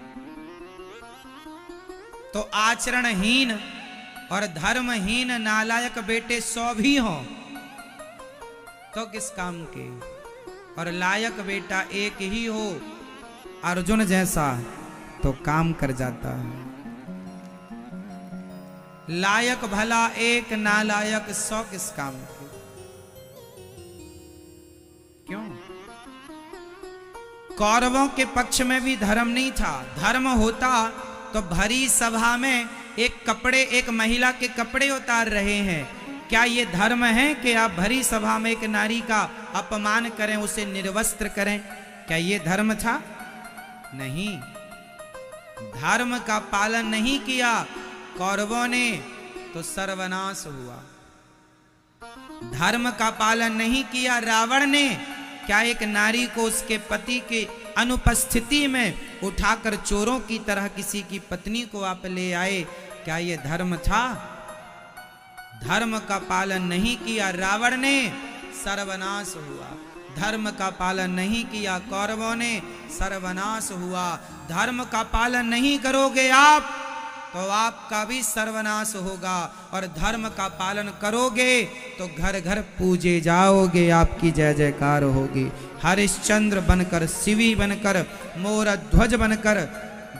[SPEAKER 1] तो आचरणहीन और धर्महीन नालायक बेटे 100 भी हों तो किस काम के? और लायक बेटा एक ही हो, अर्जुन जैसा, तो काम कर जाता है। लायक भला एक, नालायक 100 किस काम के? क्यों? कौरवों के पक्ष में भी धर्म नहीं था। धर्म होता तो भरी सभा में एक महिला के कपड़े उतार रहे हैं, क्या ये धर्म है कि आप भरी सभा में एक नारी का अपमान करें, उसे निर्वस्त्र करें? क्या ये धर्म था? नहीं। धर्म का पालन नहीं किया कौरवों ने तो सर्वनाश हुआ। धर्म का पालन नहीं किया रावण ने, क्या एक नारी को उसके पति के अनुपस्थिति में उठाकर चोरों की तरह किसी की पत्नी को आप ले आए? क्या ये धर्म था? धर्म का पालन नहीं किया रावण ने, सर्वनाश हुआ। धर्म का पालन नहीं किया कौरवों ने, सर्वनाश हुआ। धर्म का पालन नहीं करोगे आप तो आपका भी सर्वनाश होगा, और धर्म का पालन करोगे तो घर घर पूजे जाओगे, आपकी जय जयकार होगी। हरिश्चंद्र बनकर, शिवी बनकर, मोर ध्वज बनकर,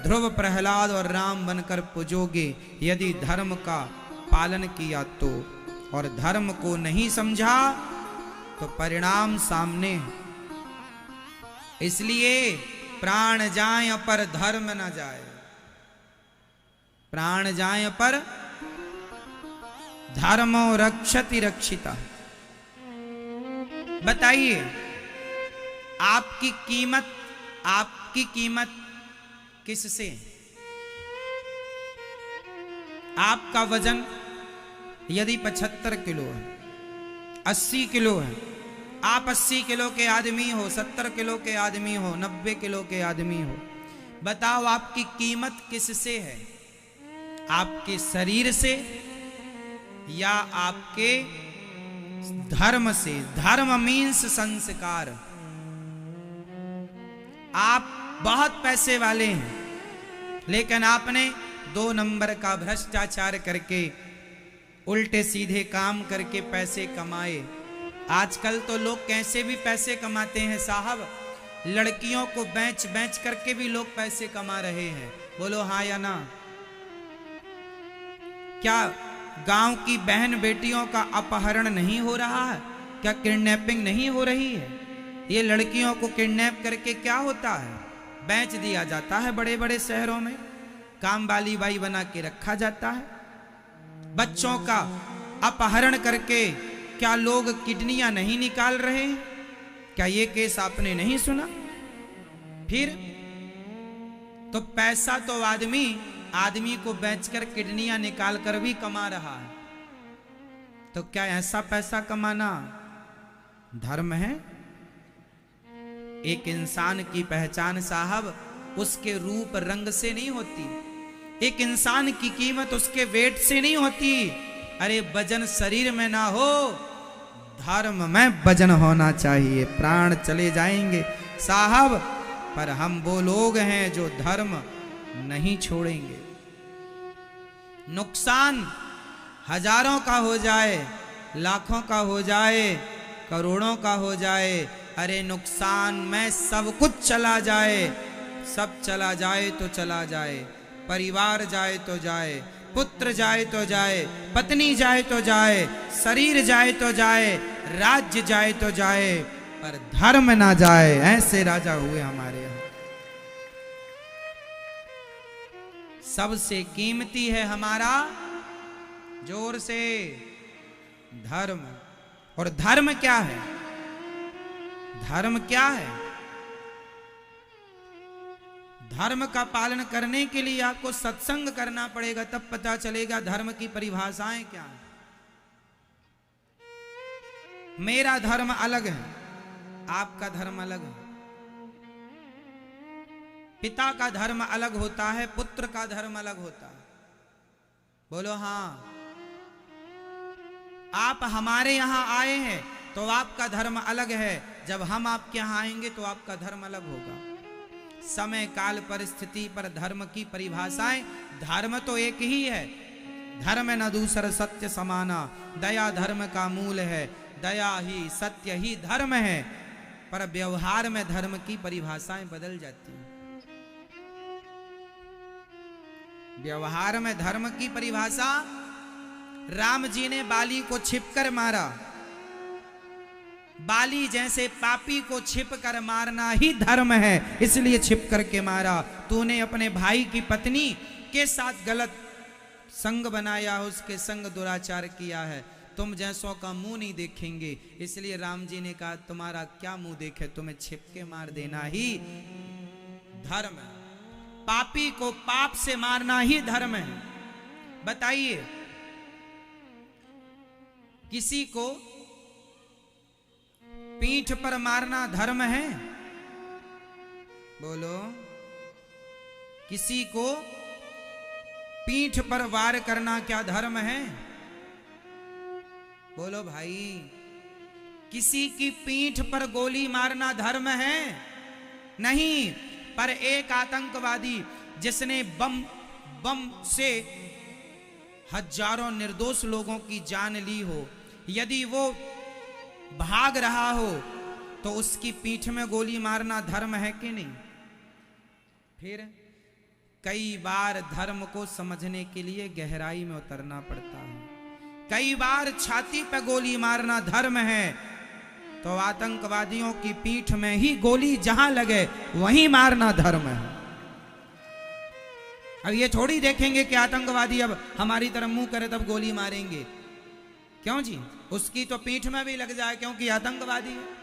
[SPEAKER 1] ध्रुव, प्रहलाद और राम बनकर पूजोगे यदि धर्म का पालन किया तो। और धर्म को नहीं समझा तो परिणाम सामने है। इसलिए प्राण जाए पर धर्म न जाए। प्राण जाए पर धर्मो रक्षति रक्षिता। बताइए आपकी कीमत किससे? आपका वजन यदि 75 किलो है, 80 किलो है, आप 80 किलो के आदमी हो, 70 किलो के आदमी हो, 90 किलो के आदमी हो, बताओ आपकी कीमत किससे है? आपके शरीर से या आपके धर्म से? धर्म मीन्स संस्कार। आप बहुत पैसे वाले हैं लेकिन आपने 2 नंबर का भ्रष्टाचार करके, उल्टे सीधे काम करके पैसे कमाए। आजकल तो लोग कैसे भी पैसे कमाते हैं साहब। लड़कियों को बेच करके भी लोग पैसे कमा रहे हैं। बोलो हाँ या ना? क्या गांव की बहन बेटियों का अपहरण नहीं हो रहा है? क्या किडनैपिंग नहीं हो रही है? ये लड़कियों को किडनैप करके क्या होता है? बेच दिया जाता है। बड़े बड़े शहरों में काम वाली बाई बना के रखा जाता है। बच्चों का अपहरण करके क्या लोग किडनियां नहीं निकाल रहे हैं? क्या ये केस आपने नहीं सुना? फिर तो पैसा तो आदमी को बेचकर किडनियां निकाल कर भी कमा रहा है। तो क्या ऐसा पैसा कमाना धर्म है? एक इंसान की पहचान साहब उसके रूप रंग से नहीं होती। एक इंसान की कीमत उसके वेट से नहीं होती। अरे वजन शरीर में ना हो, धर्म में वजन होना चाहिए। प्राण चले जाएंगे साहब, पर हम वो लोग हैं जो धर्म नहीं छोड़ेंगे। नुकसान हजारों का हो जाए, लाखों का हो जाए, करोड़ों का हो जाए, अरे नुकसान में सब कुछ चला जाए, सब चला जाए तो चला जाए, परिवार जाए तो जाए, पुत्र जाए तो जाए, पत्नी जाए तो जाए, शरीर जाए तो जाए, राज्य जाए तो जाए, पर धर्म ना जाए। ऐसे राजा हुए हमारे यहाँ। सबसे कीमती है हमारा, जोर से, धर्म। और धर्म क्या है? धर्म क्या है? धर्म का पालन करने के लिए आपको सत्संग करना पड़ेगा, तब पता चलेगा धर्म की परिभाषाएं क्या है। मेरा धर्म अलग है, आपका धर्म अलग है। पिता का धर्म अलग होता है, पुत्र का धर्म अलग होता है। बोलो हाँ। आप हमारे यहां आए हैं तो आपका धर्म अलग है, जब हम आपके यहां आएंगे तो आपका धर्म अलग होगा। समय काल परिस्थिति पर धर्म की परिभाषाएं, धर्म तो एक ही है, धर्म न दूसर सत्य समाना, दया धर्म का मूल है, दया ही सत्य ही धर्म है। पर व्यवहार में धर्म की परिभाषाएं बदल जाती हैं। व्यवहार में धर्म की परिभाषा, राम जी ने बाली को छिपकर मारा, बाली जैसे पापी को छिपकर मारना ही धर्म है, इसलिए छिप करके मारा। तूने अपने भाई की पत्नी के साथ गलत संग बनाया, उसके संग दुराचार किया है, तुम जैसों का मुंह नहीं देखेंगे, इसलिए राम जी ने कहा तुम्हारा क्या मुंह देखे, तुम्हें छिप के मार देना ही धर्म है। पापी को पाप से मारना ही धर्म है। बताइए, किसी को पीठ पर मारना धर्म है? बोलो। किसी को पीठ पर वार करना क्या धर्म है? बोलो भाई। किसी की पीठ पर गोली मारना धर्म है? नहीं। पर एक आतंकवादी जिसने बम से हजारों निर्दोष लोगों की जान ली हो, यदि वो भाग रहा हो तो उसकी पीठ में गोली मारना धर्म है कि नहीं? फिर कई बार धर्म को समझने के लिए गहराई में उतरना पड़ता है। कई बार छाती पे गोली मारना धर्म है, तो आतंकवादियों की पीठ में ही गोली जहां लगे वहीं मारना धर्म है। अब ये थोड़ी देखेंगे कि आतंकवादी अब हमारी तरफ मुंह करे तब गोली मारेंगे, क्यों जी? उसकी तो पीठ में भी लग जाए, क्योंकि आतंकवादी है।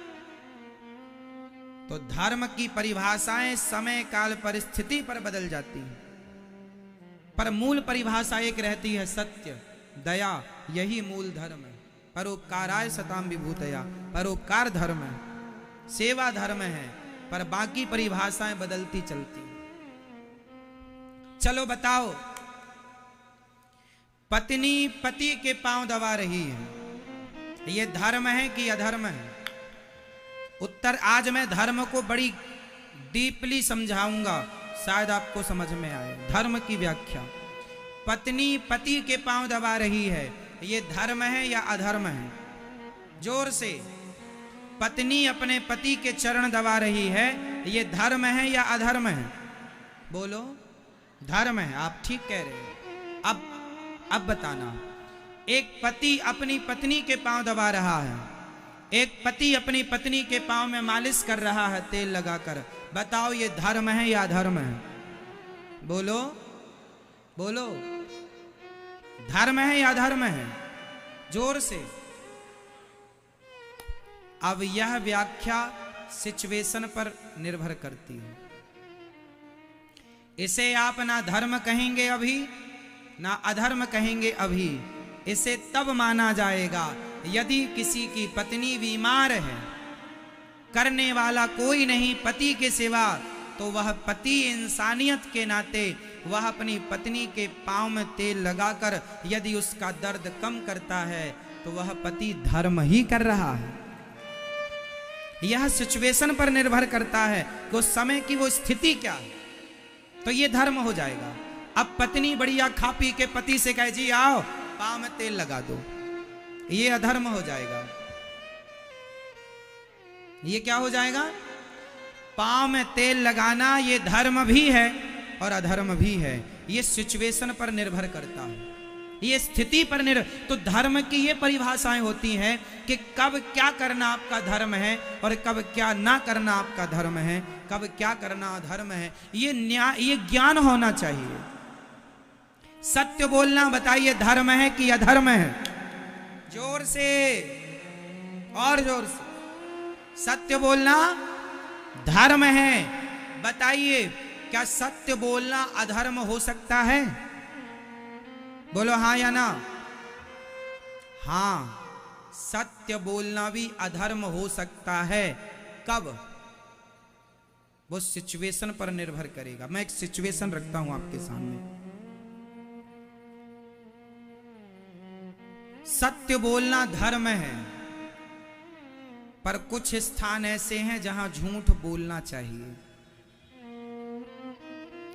[SPEAKER 1] तो धर्म की परिभाषाएं समय काल परिस्थिति पर बदल जाती हैं, पर मूल परिभाषा एक रहती है, सत्य दया, यही मूल धर्म है। परोपकाराय सताम विभूतया, परोपकार धर्म है, सेवा धर्म है, पर बाकी परिभाषाएं बदलती चलती। चलो बताओ, पत्नी पति के पांव दबा रही है, ये धर्म है कि अधर्म है? उत्तर आज मैं धर्म को बड़ी डीपली समझाऊंगा, शायद आपको समझ में आए धर्म की व्याख्या। पत्नी पति के पांव दबा रही है, ये धर्म है या अधर्म है? जोर से। पत्नी अपने पति के चरण दबा रही है, ये धर्म है या अधर्म है? बोलो। धर्म है। आप ठीक कह रहे हैं। अब बताना, एक पति अपनी पत्नी के पांव दबा रहा है, एक पति अपनी पत्नी के पांव में मालिश कर रहा है तेल लगाकर, बताओ ये धर्म है या अधर्म है? बोलो बोलो। धर्म है या अधर्म है? जोर से। अब यह व्याख्या सिचुएशन पर निर्भर करती है। इसे आप ना धर्म कहेंगे अभी, ना अधर्म कहेंगे अभी। इसे तब माना जाएगा यदि किसी की पत्नी बीमार है, करने वाला कोई नहीं पति के सिवा, तो वह पति इंसानियत के नाते वह अपनी पत्नी के पांव में तेल लगाकर यदि उसका दर्द कम करता है तो वह पति धर्म ही कर रहा है। यह सिचुएशन पर निर्भर करता है कि उस समय की वो स्थिति क्या है, तो ये धर्म हो जाएगा। अब पत्नी बढ़िया खा पी के पति से कहे जी आओ पांव में तेल लगा दो, ये अधर्म हो जाएगा। ये क्या हो जाएगा? पांव में तेल लगाना ये धर्म भी है और अधर्म भी है। ये सिचुएशन पर निर्भर करता है, ये स्थिति पर निर्भर। तो धर्म की ये परिभाषाएं होती हैं कि कब क्या करना आपका धर्म है और कब क्या ना करना आपका धर्म है, कब क्या करना अधर्म है। ये न्याय, ये ज्ञान होना चाहिए। सत्य बोलना बताइए धर्म है कि अधर्म है? जोर से और जोर से। सत्य बोलना धर्म है। बताइए क्या सत्य बोलना अधर्म हो सकता है? बोलो हाँ या ना। हाँ, सत्य बोलना भी अधर्म हो सकता है। कब? वो सिचुएशन पर निर्भर करेगा। मैं एक सिचुएशन रखता हूं आपके सामने। सत्य बोलना धर्म है, पर कुछ स्थान ऐसे हैं जहां झूठ बोलना चाहिए।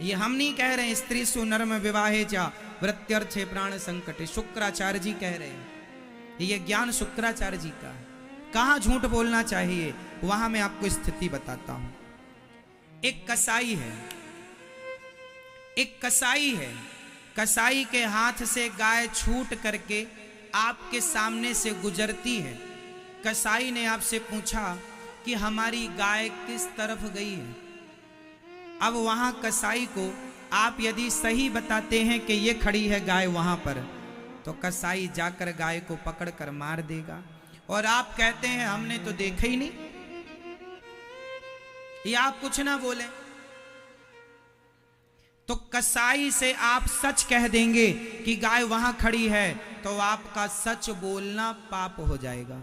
[SPEAKER 1] ये हम नहीं कह रहे हैं, स्त्री सु नर्म विवाहे चा वृत्त्यर्थे प्राण संकटे, शुक्राचार्य जी कह रहे हैं। ये ज्ञान शुक्राचार्य जी का है। कहां झूठ बोलना चाहिए, वहां मैं आपको स्थिति बताता हूं। एक कसाई है, एक कसाई है। कसाई के हाथ से गाय छूट करके आपके सामने से गुजरती है। कसाई ने आपसे पूछा कि हमारी गाय किस तरफ गई है। अब वहां कसाई को आप यदि सही बताते हैं कि ये खड़ी है गाय वहां पर, तो कसाई जाकर गाय को पकड़कर मार देगा। और आप कहते हैं हमने तो देखा ही नहीं, या आप कुछ ना बोले, तो कसाई से आप सच कह देंगे कि गाय वहां खड़ी है, तो आपका सच बोलना पाप हो जाएगा।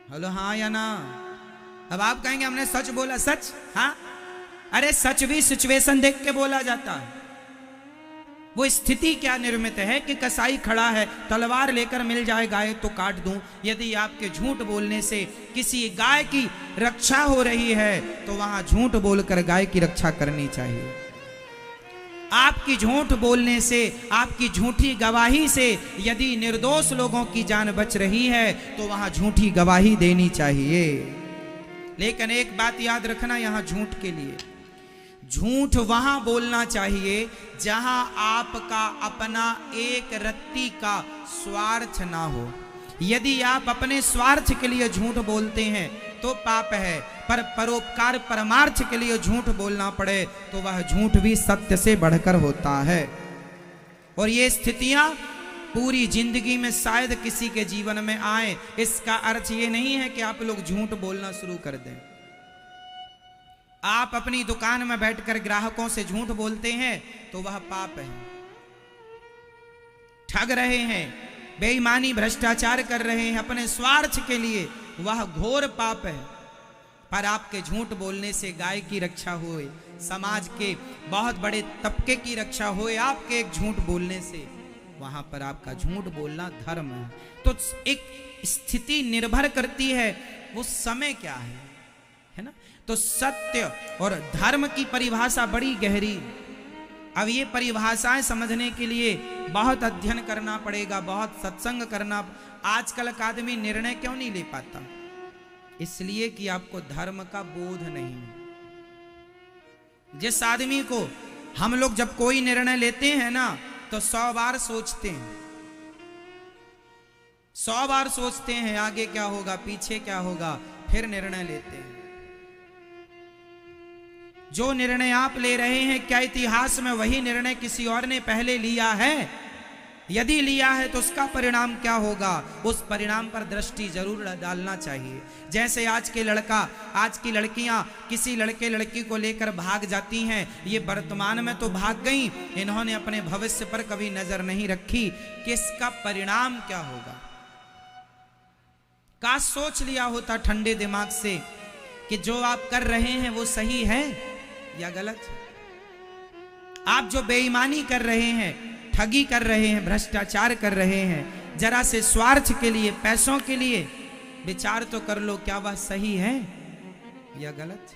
[SPEAKER 1] हेलो, हाँ या ना? अब आप कहेंगे हमने सच बोला। सच? हाँ, अरे सच भी सिचुएशन देख के बोला जाता है। वो स्थिति क्या निर्मित है कि कसाई खड़ा है, तलवार लेकर मिल जाए गाय तो काट दूं। यदि आपके झूठ बोलने से किसी गाय की रक्षा हो रही है, तो वहां झूठ बोलकर गाय की रक्षा करनी चाहिए। आपकी झूठ बोलने से, आपकी झूठी गवाही से यदि निर्दोष लोगों की जान बच रही है, तो वहां झूठी गवाही देनी चाहिए। लेकिन एक बात याद रखना यहां झूठ के लिए, झूठ वहां बोलना चाहिए जहां आपका अपना एक रत्ती का स्वार्थ ना हो। यदि आप अपने स्वार्थ के लिए झूठ बोलते हैं तो पाप है, पर परोपकार परमार्थ के लिए झूठ बोलना पड़े तो वह झूठ भी सत्य से बढ़कर होता है। और ये स्थितियां पूरी जिंदगी में शायद किसी के जीवन में आए। इसका अर्थ ये नहीं है कि आप लोग झूठ बोलना शुरू कर दें। आप अपनी दुकान में बैठकर ग्राहकों से झूठ बोलते हैं तो वह पाप है। ठग रहे हैं, बेईमानी भ्रष्टाचार कर रहे हैं अपने स्वार्थ के लिए, वह घोर पाप है। पर आपके झूठ बोलने से गाय की रक्षा होए, समाज के बहुत बड़े तबके की रक्षा होए आपके एक झूठ बोलने से, वहां पर आपका झूठ बोलना धर्म है। तो एक स्थिति निर्भर करती है वो समय क्या है ना? तो सत्य और धर्म की परिभाषा बड़ी गहरी। अब ये परिभाषाएं समझने के लिए बहुत अध्ययन करना पड़ेगा, बहुत सत्संग करना। आजकल का आदमी निर्णय क्यों नहीं ले पाता? इसलिए कि आपको धर्म का बोध नहीं। जिस आदमी को हम लोग जब कोई निर्णय लेते हैं ना, तो 100 बार सोचते हैं, 100 बार सोचते हैं आगे क्या होगा, पीछे क्या होगा, फिर निर्णय लेते हैं। जो निर्णय आप ले रहे हैं, क्या इतिहास में वही निर्णय किसी और ने पहले लिया है? यदि लिया है तो उसका परिणाम क्या होगा, उस परिणाम पर दृष्टि जरूर डालना चाहिए। जैसे आज के लड़का, आज की लड़कियां किसी लड़के लड़की को लेकर भाग जाती हैं। ये वर्तमान में तो भाग गई, इन्होंने अपने भविष्य पर कभी नजर नहीं रखी कि इसका परिणाम क्या होगा। काश सोच लिया होता ठंडे दिमाग से कि जो आप कर रहे हैं वो सही है या गलत। आप जो बेईमानी कर रहे हैं, ठगी कर रहे हैं, भ्रष्टाचार कर रहे हैं, जरा से स्वार्थ के लिए, पैसों के लिए, विचार तो कर लो क्या वह सही है या गलत।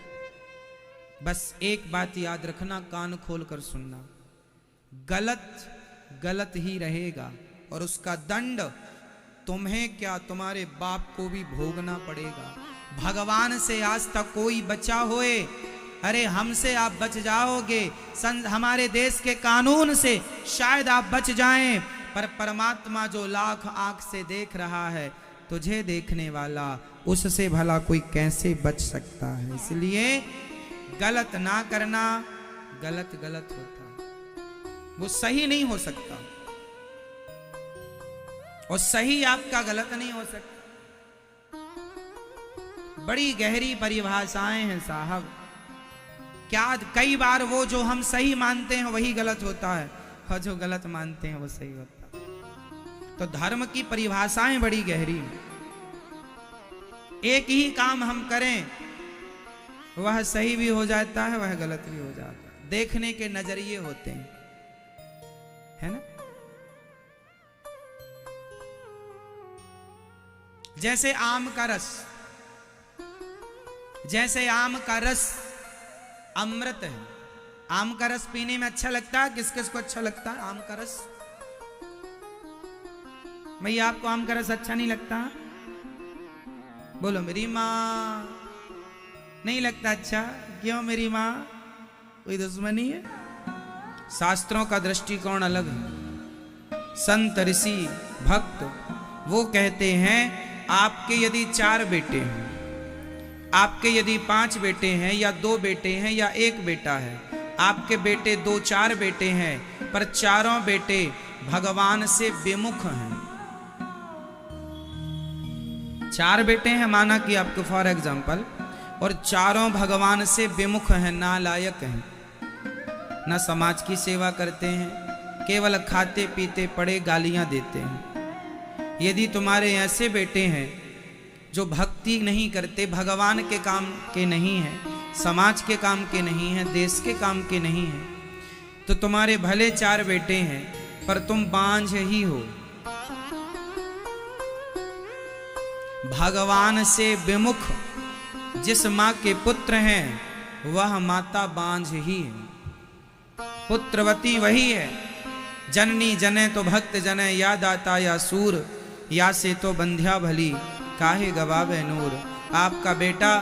[SPEAKER 1] बस एक बात याद रखना, कान खोल कर सुनना, गलत गलत ही रहेगा और उसका दंड तुम्हें क्या, तुम्हारे बाप को भी भोगना पड़ेगा। भगवान से आज तक कोई बचा होए, अरे हमसे आप बच जाओगे, हमारे देश के कानून से शायद आप बच जाएं, पर परमात्मा जो लाख आंख से देख रहा है, तुझे देखने वाला, उससे भला कोई कैसे बच सकता है। इसलिए गलत ना करना, गलत गलत होता, वो सही नहीं हो सकता, और सही आपका गलत नहीं हो सकता। बड़ी गहरी परिभाषाएं हैं साहब। क्या कई बार वो जो हम सही मानते हैं वही गलत होता है, और जो गलत मानते हैं वो सही होता है। तो धर्म की परिभाषाएं बड़ी गहरी हैं। एक ही काम हम करें, वह सही भी हो जाता है, वह गलत भी हो जाता है। देखने के नजरिए होते हैं, है ना। जैसे आम का रस, जैसे आम का रस अमृत है। आम का रस पीने में अच्छा लगता है, किस किस को अच्छा लगता है आम का रस? भैया आपको आम का रस अच्छा नहीं लगता? बोलो मेरी माँ नहीं लगता अच्छा। क्यों मेरी माँ, कोई दुश्मनी है? शास्त्रों का दृष्टिकोण अलग है। संत ऋषि भक्त वो कहते हैं आपके यदि 4 बेटे हैं, आपके यदि 5 बेटे हैं या 2 बेटे हैं या 1 बेटा है, आपके बेटे 2-4 बेटे हैं, पर चारों बेटे भगवान से विमुख हैं। 4 बेटे हैं माना कि आपको फॉर एग्जाम्पल, और चारों भगवान से विमुख हैं, नालायक हैं, न समाज की सेवा करते हैं, केवल खाते पीते पड़े गालियां देते हैं। यदि तुम्हारे ऐसे बेटे हैं जो भक्ति नहीं करते, भगवान के काम के नहीं हैं, समाज के काम के नहीं हैं, देश के काम के नहीं हैं, तो तुम्हारे भले 4 बेटे हैं पर तुम बांझ ही हो। भगवान से विमुख जिस माँ के पुत्र हैं वह माता बांझ ही है। पुत्रवती वही है। जननी जने तो भक्त जने, या दाता या सूर, या से तो बंध्या भली, काहे गवावे नूर। आपका बेटा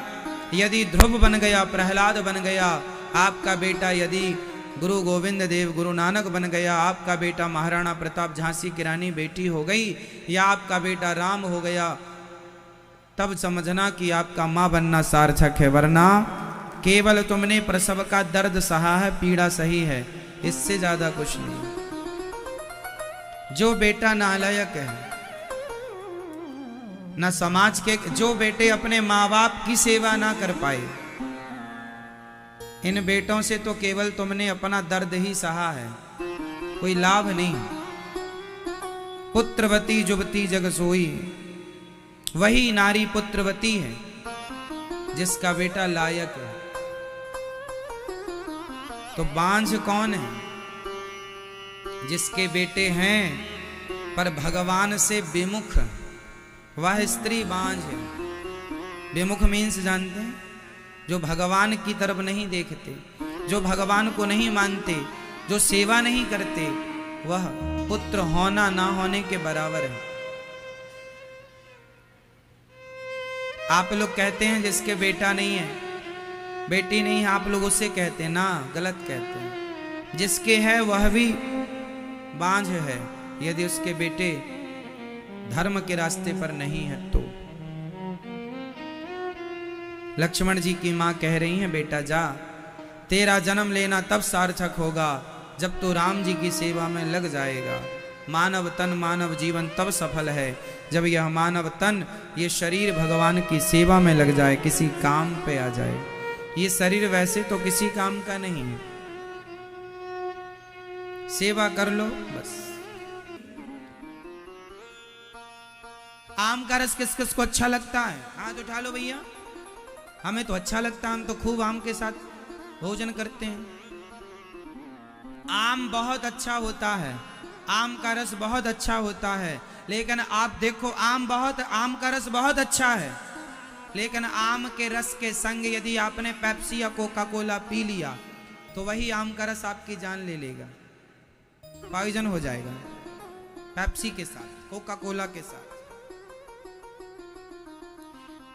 [SPEAKER 1] यदि ध्रुव बन गया, प्रहलाद बन गया, आपका बेटा यदि गुरु गोविंद देव गुरु नानक बन गया, आपका बेटा महाराणा प्रताप झांसी की रानी बेटी हो गई, या आपका बेटा राम हो गया, तब समझना कि आपका मां बनना सार्थक है। वरना केवल तुमने प्रसव का दर्द सहा है, पीड़ा सही है, इससे ज्यादा कुछ नहीं। जो बेटा नालायक है, न समाज के, जो बेटे अपने माँ बाप की सेवा ना कर पाए, इन बेटों से तो केवल तुमने अपना दर्द ही सहा है, कोई लाभ नहीं। पुत्रवती जुबती जग सोई, वही नारी पुत्रवती है जिसका बेटा लायक है। तो बांझ कौन है? जिसके बेटे हैं पर भगवान से विमुख, वह स्त्री बांझ है। विमुख मीन्स जानते हैं? जो भगवान की तरफ नहीं देखते, जो भगवान को नहीं मानते, जो सेवा नहीं करते, वह पुत्र होना ना होने के बराबर है। आप लोग कहते हैं जिसके बेटा नहीं है, बेटी नहीं है, आप लोग उससे कहते हैं ना, गलत कहते हैं। जिसके है वह भी बांझ है यदि उसके बेटे धर्म के रास्ते पर नहीं है तो। लक्ष्मण जी की मां कह रही है, बेटा जा, तेरा जन्म लेना तब सार्थक होगा जब तू राम जी की सेवा में लग जाएगा। मानव तन मानव जीवन तब सफल है जब यह मानव तन, ये शरीर भगवान की सेवा में लग जाए, किसी काम पे आ जाए। ये शरीर वैसे तो किसी काम का नहीं है, सेवा कर लो बस। आम का रस किस किस को अच्छा लगता है? हाथ उठा लो भैया। हमें तो अच्छा लगता है, हम तो खूब आम के साथ भोजन करते हैं। आम बहुत अच्छा होता है, आम का रस बहुत अच्छा होता है, लेकिन आप देखो आम का रस बहुत अच्छा है, लेकिन आम के रस के संग यदि आपने पेप्सी या कोका कोला पी लिया तो वही आम का रस आपकी जान ले लेगा, पॉइजन हो जाएगा। पेप्सी के साथ, कोका कोला के साथ।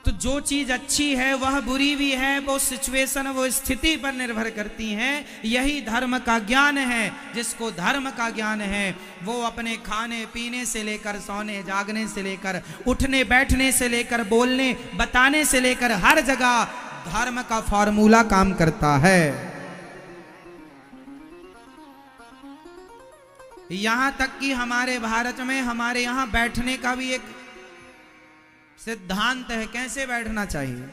[SPEAKER 1] तो जो चीज अच्छी है वह बुरी भी है, वो सिचुएशन, वो स्थिति पर निर्भर करती हैं। यही धर्म का ज्ञान है। जिसको धर्म का ज्ञान है वो अपने खाने पीने से लेकर सोने जागने से लेकर उठने बैठने से लेकर बोलने बताने से लेकर हर जगह धर्म का फॉर्मूला काम करता है। यहां तक कि हमारे भारत में हमारे यहां बैठने का भी एक सिद्धांत है, कैसे बैठना चाहिए,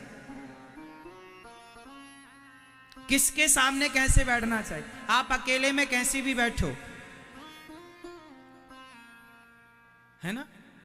[SPEAKER 1] किसके सामने कैसे बैठना चाहिए। आप अकेले में कैसे भी बैठो, है ना।